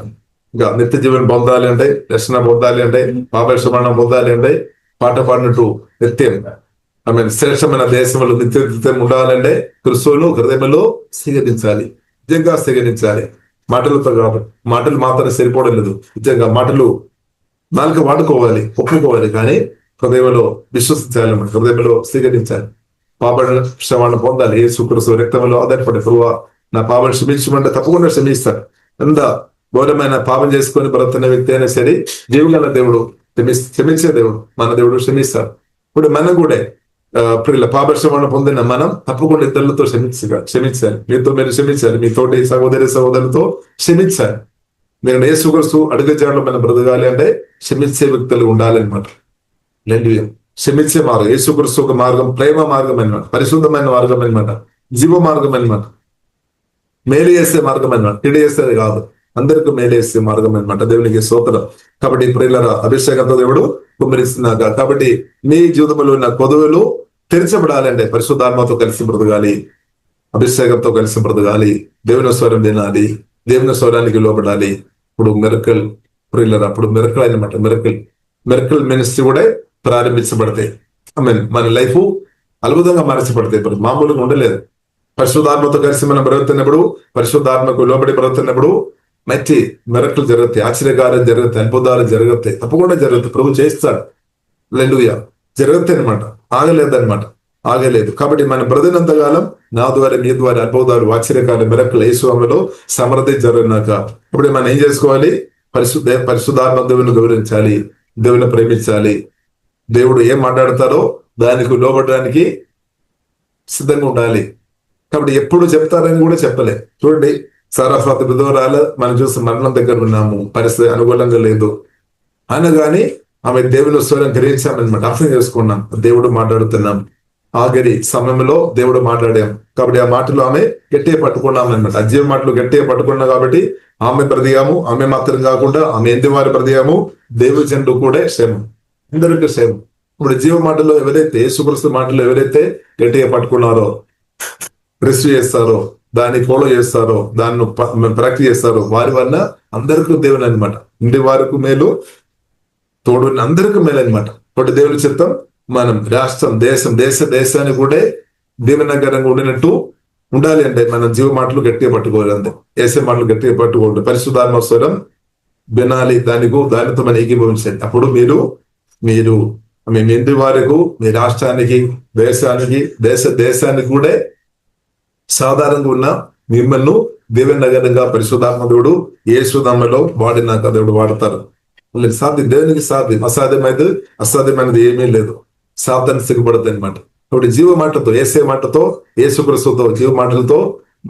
ఇంకా నిత్య జీవనం పొందాలి అంటే, రక్షణ పొందాలి అంటే, పాపక్షమాణం పొందాలి అంటే, పాట పాడినట్టు నిత్యం శ్రేష్టమైన దేశంలో నిత్యం ఉండాలంటే క్రిస్తువును హృదయంలో స్వీకరించాలి, నిజంగా స్వీకరించాలి. మాటలతో కాదు, మాటలు మాత్రం సరిపోవడం లేదు. నిజంగా మాటలు నాలుక వాడుకోవాలి, ఒప్పుకోవాలి, కానీ హృదయంలో విశ్వసించాలి, హృదయంలో స్వీకరించాలి. పాప క్షమాణం పొందాలి. యేసుక్రీస్తు రక్తంలో ఆధారపడి ప్రభువా నా పాపను క్షమించమంటే తప్పకుండా క్షమిస్తాడు. ఎంత ఘోరమైన పాపం చేసుకొని బ్రతున్న వ్యక్తి అయినా సరే జీవుగల దేవుడు క్షమించే దేవుడు, మన దేవుడు క్షమిస్తాడు. ఇప్పుడు మనం కూడా ప్రియుల పాపక్షమాణం పొందిన మనం తప్పకుండా ఇతరులతో క్షమించాలి. మీతో మీరు క్షమించాలి, మీ తోటి సహోదరులతో క్షమించాలి. మీరు యేసుక్రీస్తు అడుగుజాడలో మనం బ్రతకాలి అంటే క్షమించే వ్యక్తులు ఉండాలన్నమాట. క్షమించే మార్గం యేసుక్రీస్తు ఒక మార్గం, ప్రేమ మార్గం అనమాట, పరిశుద్ధమైన మార్గం అనమాట, జీవ మార్గం అనమాట, మేలు చేసే మార్గం అనమాట, కీడు చేసేది కాదు, అందరికీ మేలు చేసే మార్గం అనమాట. దేవునికి స్తోత్రం. కాబట్టి ప్రియుల అభిషేకంతో దేవుడు కుమ్మరిస్తున్నాక, కాబట్టి మీ జీవితంలో ఉన్న కొదువులు తెరచబడాలంటే పరిశుద్ధాత్మతో కలిసి బ్రతకాలి, అభిషేకంతో కలిసి బ్రతకాలి, దేవుని స్వరం వినాలి, దేవుని స్వరానికి లోపడాలి. ఇప్పుడు మెరకల్ ప్రియులరా, అప్పుడు మెరకల్ అనమాట, మెరకల్ మినిస్ట్రీ కూడా ప్రారంభించబడతాయి. మన లైఫ్ అద్భుతంగా మార్చబడతాయి. ఇప్పుడు మామూలుగా ఉండలేదు. పరిశుద్ధాత్మతో కలిసి మనం బ్రతుకుతున్నప్పుడు, పరిశుద్ధాత్మకు లోబడి బ్రతుకుతున్నప్పుడు మంచి మెరకలు జరుగుతాయి, ఆశ్చర్యకార్యం జరుగుతాయి, అద్భుతాలు జరుగుతాయి, తప్పకుండా జరుగుతాయి. ప్రభు చేస్తాడు, హల్లెలూయా, జరుగుతాయి అనమాట, ఆగలేదు. కాబట్టి మన బ్రతుకున్నంత కాలం నా ద్వారా మీ ద్వారా అద్భుతాలు ఆశ్చర్యకార్యం మెరకలు యేసులో సమృద్ధి జరిగినాక ఇప్పుడు మనం ఏం చేసుకోవాలి? పరిశుద్ధాత్మ దేవుని గౌరవించాలి, దేవుని ప్రేమించాలి. దేవుడు ఏం మాట్లాడతారో దానికి లోబడడానికి సిద్ధంగా ఉండాలి. కాబట్టి ఎప్పుడు చెప్తారని కూడా చెప్పలే. చూడండి, సారాఫాతు విధవరాలు మనం చూసి మరణం దగ్గర ఉన్నాము, పరిస్థితి అనుకూలంగా లేదు అనగాని ఆమె దేవుని స్వరం గ్రహించామన్నమాట, అర్థం చేసుకున్నాం, దేవుడు మాట్లాడుతున్నాం. ఆఖరి సమయంలో దేవుడు మాట్లాడాం. కాబట్టి ఆ మాటలు ఆమె గట్టిగా పట్టుకున్నాం అనమాట. అజీవ మాటలు గట్టిగా పట్టుకున్నాం కాబట్టి ఆమె బ్రతికాము. ఆమె మాత్రం కాకుండా ఆమె ఎందు వారి బ్రతికాము, దేవుడి జనులు కూడా క్షేమం, అందరికీ క్షేమం. ఇప్పుడు జీవ మాటలో ఎవరైతే యేసుక్రీస్తు మాటలు ఎవరైతే గట్టిగా పట్టుకున్నారో, రిసీవ్ చేస్తారో, దాన్ని ఫాలో చేస్తారో, దాన్ని ప్రాక్టీస్ చేస్తారో, వారి వల్ల అందరికీ దేవుని అనమాట, ఇంటి వారికి మేలు, తోడు అందరికీ మేలు అనమాట. కాబట్టి దేవుని చిత్తం మనం రాష్ట్రం, దేశాన్ని కూడా దీవెనకరంగా ఉండినట్టు ఉండాలి అంటే మనం జీవ మాటలు గట్టిగా పట్టుకోవాలి, అంతే. ఏసే మాటలు గట్టిగా పట్టుకోవాలి, పరిశుద్ధాత్మ స్వరం వినాలి, దానితో మనం ఏకీభవించాలి. అప్పుడు మీరు మీ ఇంటి వారికి, మీ రాష్ట్రానికి, దేశానికి కూడా సాధారణంగా ఉన్న మిమ్మల్ని దీవెనగరంగా పరిశుద్ధాత్మ దేవుడు యేసునామములో వాడినాక దేవుడు వాడతారు. సాధ్యం, దేవునికి సాధ్యం, అసాధ్యమైనది ఏమీ లేదు. సాధారణ సిగ్గుపడుతుంది అనమాట. కాబట్టి జీవ మాటతో, ఏసే మాటతో, యేసుక్రీస్తుతో, జీవ మాటలతో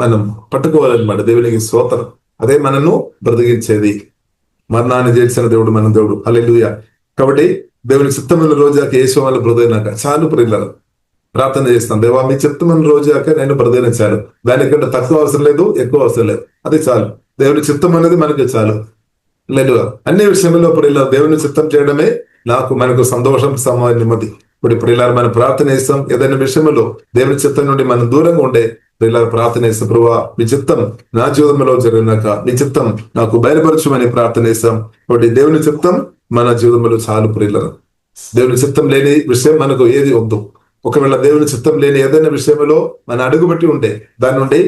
మనం పట్టుకోవాలన్నమాట. దేవునికి స్తోత్రం. అదే మనను బ్రతికించేది. మరణాన్ని చేసిన దేవుడు మన దేవుడు, హల్లెలూయా. కాబట్టి దేవుని చిత్తమైన రోజాక యేసు వల్ల బ్రతికినాక చాలు ప్రియులారా, ప్రార్థన చేస్తాం, దేవా మీ చిత్తమైన రోజాక నేను బ్రతికించాను, దానికంటే తక్కువ అవసరం లేదు, ఎక్కువ అవసరం లేదు, అది చాలు. దేవుని చిత్తం అనేది మనకి చాలు. లేదు అన్ని విషయంలో ప్రియులారా, దేవుని చిత్తం చేయడమే మనకు సంతోషం, నెమ్మది. ఇప్పుడు ప్రియులారా మనం ప్రార్థన చేస్తాం. ఏదైనా విషయంలో దేవుని చిత్తం నుండి మనం దూరంగా ఉండే ప్రియులారా ప్రార్థన చేస్తాం. ప్రభువా మీ చిత్తం నా జీవితంలో జరిగినాక మీ చిత్తం నాకు బయలుపరచమని ప్రార్థన చేస్తాం. కాబట్టి దేవుని చిత్తం మన జీవితంలో చాలు ప్రియులారా. దేవుని చిత్తం లేని విషయం మనకు ఏది వద్దు. ఒకవేళ దేవుని చిత్తం లేని ఏదైనా విషయంలో మన అడుగుబట్టి ఉంటే దాని నుండి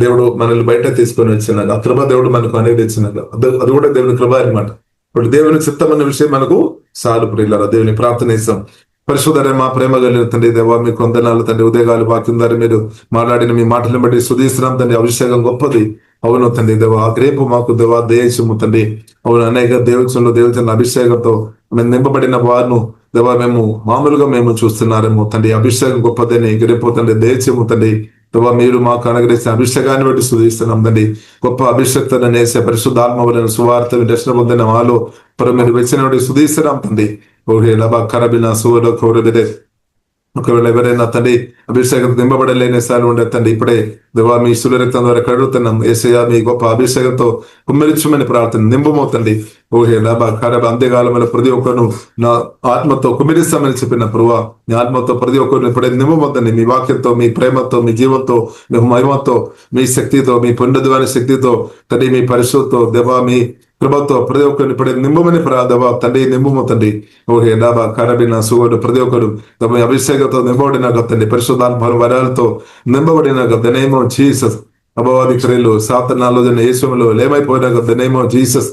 దేవుడు మనల్ని బయట తీసుకొని వచ్చినాక ఆ కృప దేవుడు మనకు అనేది ఇచ్చినాక అది కూడా దేవుని కృప అనమాట. ఇప్పుడు దేవుని చిత్తం అన్న విషయం మనకు చాలు ప్రియులారా. దేవుని ప్రార్థన చేస్తాం. పరిశుద్ధ మా ప్రేమ కలిగిన తండ్రి దేవా మీకు వందనాలు తండ్రి. ఉదయగాలు వాక్యం ద్వారా మీరు మాట్లాడిన మీ మాటలను బట్టి స్తుతిస్తున్నాం తండ్రి. అభిషేకం గొప్పది. అవును తండ్రి దేవా రేపు మాకు దేవా దయచేయము తండ్రి. అవును అనేక దేవచన అభిషేకంతో మేము నింపబడిన వారిను దేవా మేము మామూలుగా మేము చూస్తున్నారేమో తండ్రి. అభిషేకం గొప్పదని రేపు తండ్రి దయచేయము తండ్రి. దేవా మీరు మాకు అనుగ్రహించిన అభిషేకాన్ని బట్టి స్తుతిస్తున్నాం తండ్రి. గొప్ప అభిషేక్తను నేసే పరిశుద్ధాత్మ వలన సువార్త దర్శనం పొందిన వాళ్ళు మీరు వచ్చిన స్తుతిస్తున్నాం తండ్రి. ఓహే లబా కరబిన సూర్య కౌరదే. ఒకవేళ ఎవరైనా తండ్రి అభిషేకం నింపబడలేని స్థాయి ఉండే తండ్రి ఇప్పుడే దేవా మీ శిలువ రక్తం ద్వారా కడుగుతున్నాం. యేసయ్యా మీ గొప్ప అభిషేకంతో కుమ్మరించమని ప్రార్థన నింపమవుతండి. ఓహే లాభ కరబ అంత్యకాలంలో ప్రతి ఒక్కరు నా ఆత్మతో కుమిరిస్తామని చెప్పిన ప్రభువా మీ ఆత్మతో ప్రతి ఒక్కరిని ఇప్పుడే నింపమవుతండి. మీ వాక్యంతో మీ ప్రేమతో మీ జీవంతో మీ మహిమతో మీ శక్తితో మీ పుణ్యద్వాని శక్తితో తండ్రి మీ పరిశుద్ధతో దేవా మీ కృపతో ప్రతి ఒక్కరిని ఇప్పుడే నింపమని దేవా తండ్రి నింపమవుతండి. ఓహే లాభ కరబిన సుగోడు ప్రతి ఒక్కరు తమ అభిషేకంతో నింపబడిన తండ్రి పరిశుద్ధాత్మ వరాలతో నింపబడిన ద నేమ్ ఆఫ్ జీసస్. అపవాది క్రియలు సాతాను ఆలోచన యేసులో లేమైపోయిన ద నేమ్ ఆఫ్ జీసస్.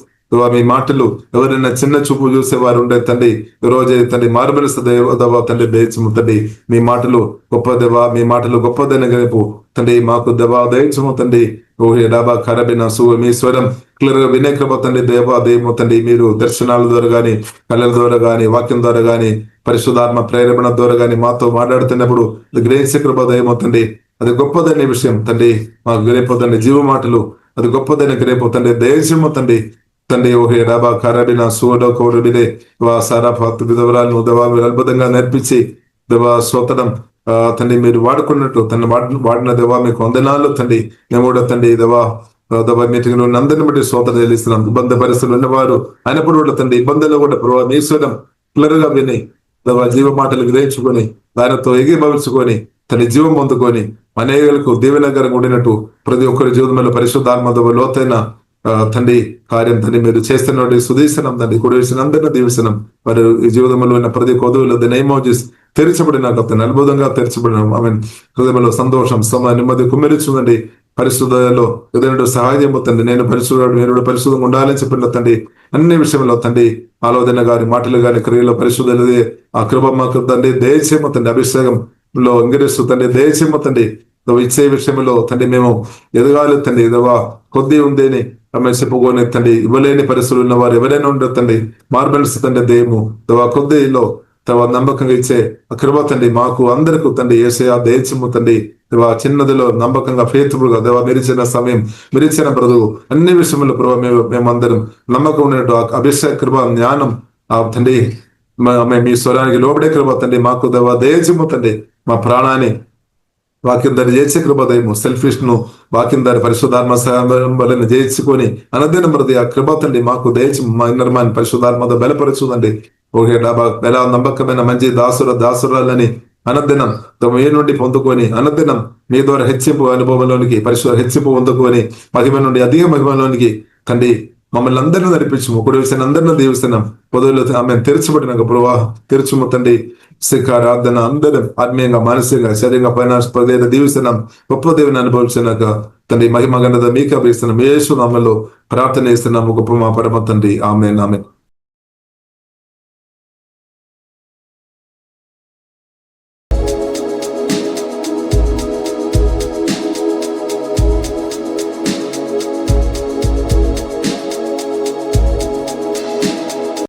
మీ మాటలు ఎవరైనా చిన్న చూపు చూసే వారు ఉండే తండ్రి ఈ రోజే తండ్రి మార్మలిస్త దేవా తండ్రి దయచము తండ్రి. మీ మాటలు గొప్ప దేవా మీ మాటలు గొప్పదైన రేపు తండ్రి మాకు దేవా దయచము తండ్రి. ఓహే డాబా కరబిన మీ స్వరం క్లియర్ గా వినే కృప తండ్రి దేవా దేమో తండ్రి. మీరు దర్శనాల ద్వారా గాని కళల ద్వారా గాని వాక్యం ద్వారా గాని పరిశుద్ధాత్మ ప్రేరణ ద్వారా గాని మాతో మాట్లాడుతున్నప్పుడు గ్రహించే కృప దయమో తండ్రి. అది గొప్పదైన విషయం తండ్రి. మాకు రేపోతండి జీవ మాటలు అది గొప్పదైన రేపోతండి దయచేమో తండ్రి. తండ్రి ఓహే రాబా కరబిన సూడో కౌరబిదే వా సారా విధవరాలను దవా అద్భుతంగా నేర్పించి దవా స్తోత్రం తండ్రి మీరు వాడుకున్నట్టు తను వాడిన దేవా మీకు వందనాలు తండ్రి. మేము కూడా తండ్రి దవా మీటింగ్ అందరిని బట్టి స్తోత్రం చెల్లిస్తున్నాం. ఇబ్బంది పరిస్థితులు ఉన్నవారు అయినప్పుడు కూడా తండ్రి ఇబ్బందులు కూడా ప్రభావ మీ స్వరం క్లియర్ గా విని దవా జీవ మాటలు గ్రహించుకొని దానితో ఎగిభవించుకొని తన జీవం పొందుకొని అనేకులకు దీవెనకరంగా ఉండినట్టు ప్రతి ఒక్కరి జీవితంలో పరిశుద్ధాత్మ లోతైన తండ్రి కార్యం తండ్రి మీరు చేస్తున్న సుదీసనం తండ్రి కూడా అందరినీ దీవిస్తున్నాం. వారి జీవితంలో ఉన్న ప్రతి కొదువులు నేమో చేసి తెరచబడిన తండ్రి అద్భుతంగా తెరచబడిన ఆమె హృదయంలో సంతోషం నెమ్మది కుమ్మెరిచుందండి. పరిశుద్ధలో ఏదైనా సహాయం పొందండి. నేను పరిశుద్ధుడు మీరు పరిశుద్ధంగా ఉండాలని చెప్పిన తండ్రి అన్ని విషయంలో తండ్రి ఆలోచన గారి మాటలు గారి క్రియలో పరిశుద్ధులది ఆ కృప మాకు తండ్రి దయచేమ తండ్రి. అభిషేకంలో అంగరిస్తూ తండ్రి దయచేమ తండ్రి. ఇచ్చే విషయంలో తండ్రి మేము ఎదగాలి తండ్రి. ఏదవా కొద్ది ఉందేని చెప్పుకొని తండ్రి ఇవ్వలేని పరిస్థితులు ఉన్న వారు ఎవరైనా ఉండదు తండ్రి మార్బల్స్ తండ్రి దేము దవా కొద్దిలో తవ నమ్మకంగా ఇచ్చే కృప తండ్రి మాకు అందరికీ తండ్రి యేసయ్యా దయచేము తండ్రి. దేవా చిన్నదిలో నమ్మకంగా ఫెయిత్ఫుల్ గా దేవా మెరిచిన సమయం మెరిచిన బ్రతుకు అన్ని విషయంలో ప్రభావ మేమందరం నమ్మకం ఉన్నట్టు అభిషేక కృప జ్ఞానం ఆ తండ్రి మీ స్వరానికి లోబడే కృప తండ్రి మాకు దేవా దయచేము తండ్రి. మా ప్రాణాన్ని వాక్యం దాన్ని జయించే కృపదయము సెల్ఫిష్ ను వాక్యం దాని పరిశుద్ధాత్మ వలన జయించుకొని అనదిన మృది ఆ కృప తండ్రి మాకు దయచి మా నిర్మాణం పరిశుద్ధాత్మతో బలపరచుదండి. ఓకే డాబా ఎలా నమ్మకమైన మంచి దాసురాలని అనదినం తమ ఏ నుండి పొందుకొని అనదినం మీ ద్వారా హెచ్చింపు అనుభవంలోనికి హెచ్చింపు పొందుకొని మహిమ నుండి అధిక మహిమలోనికి తండ్రి మమ్మల్ని అందరినీ నడిపించము. కుడి విషయాన్ని అందరినీ దీవిస్తున్నాం. పొదవులు ఆమె తెరచబడిన ప్రభావ తెరచుము తండ్రి. శిఖారాధన అందరం ఆత్మీయంగా మానసికంగా శరీరంగా పైన దీవిస్తున్నాం. గొప్ప దేవుని అనుభవించినాక తండ్రి మహిమ గన్నద మీకు అభిస్తున్నాం. యేసు నామములో ప్రార్థన చేస్తున్నాము గొప్ప మా పరమ తండ్రి. ఆమేన్ ఆమేన్.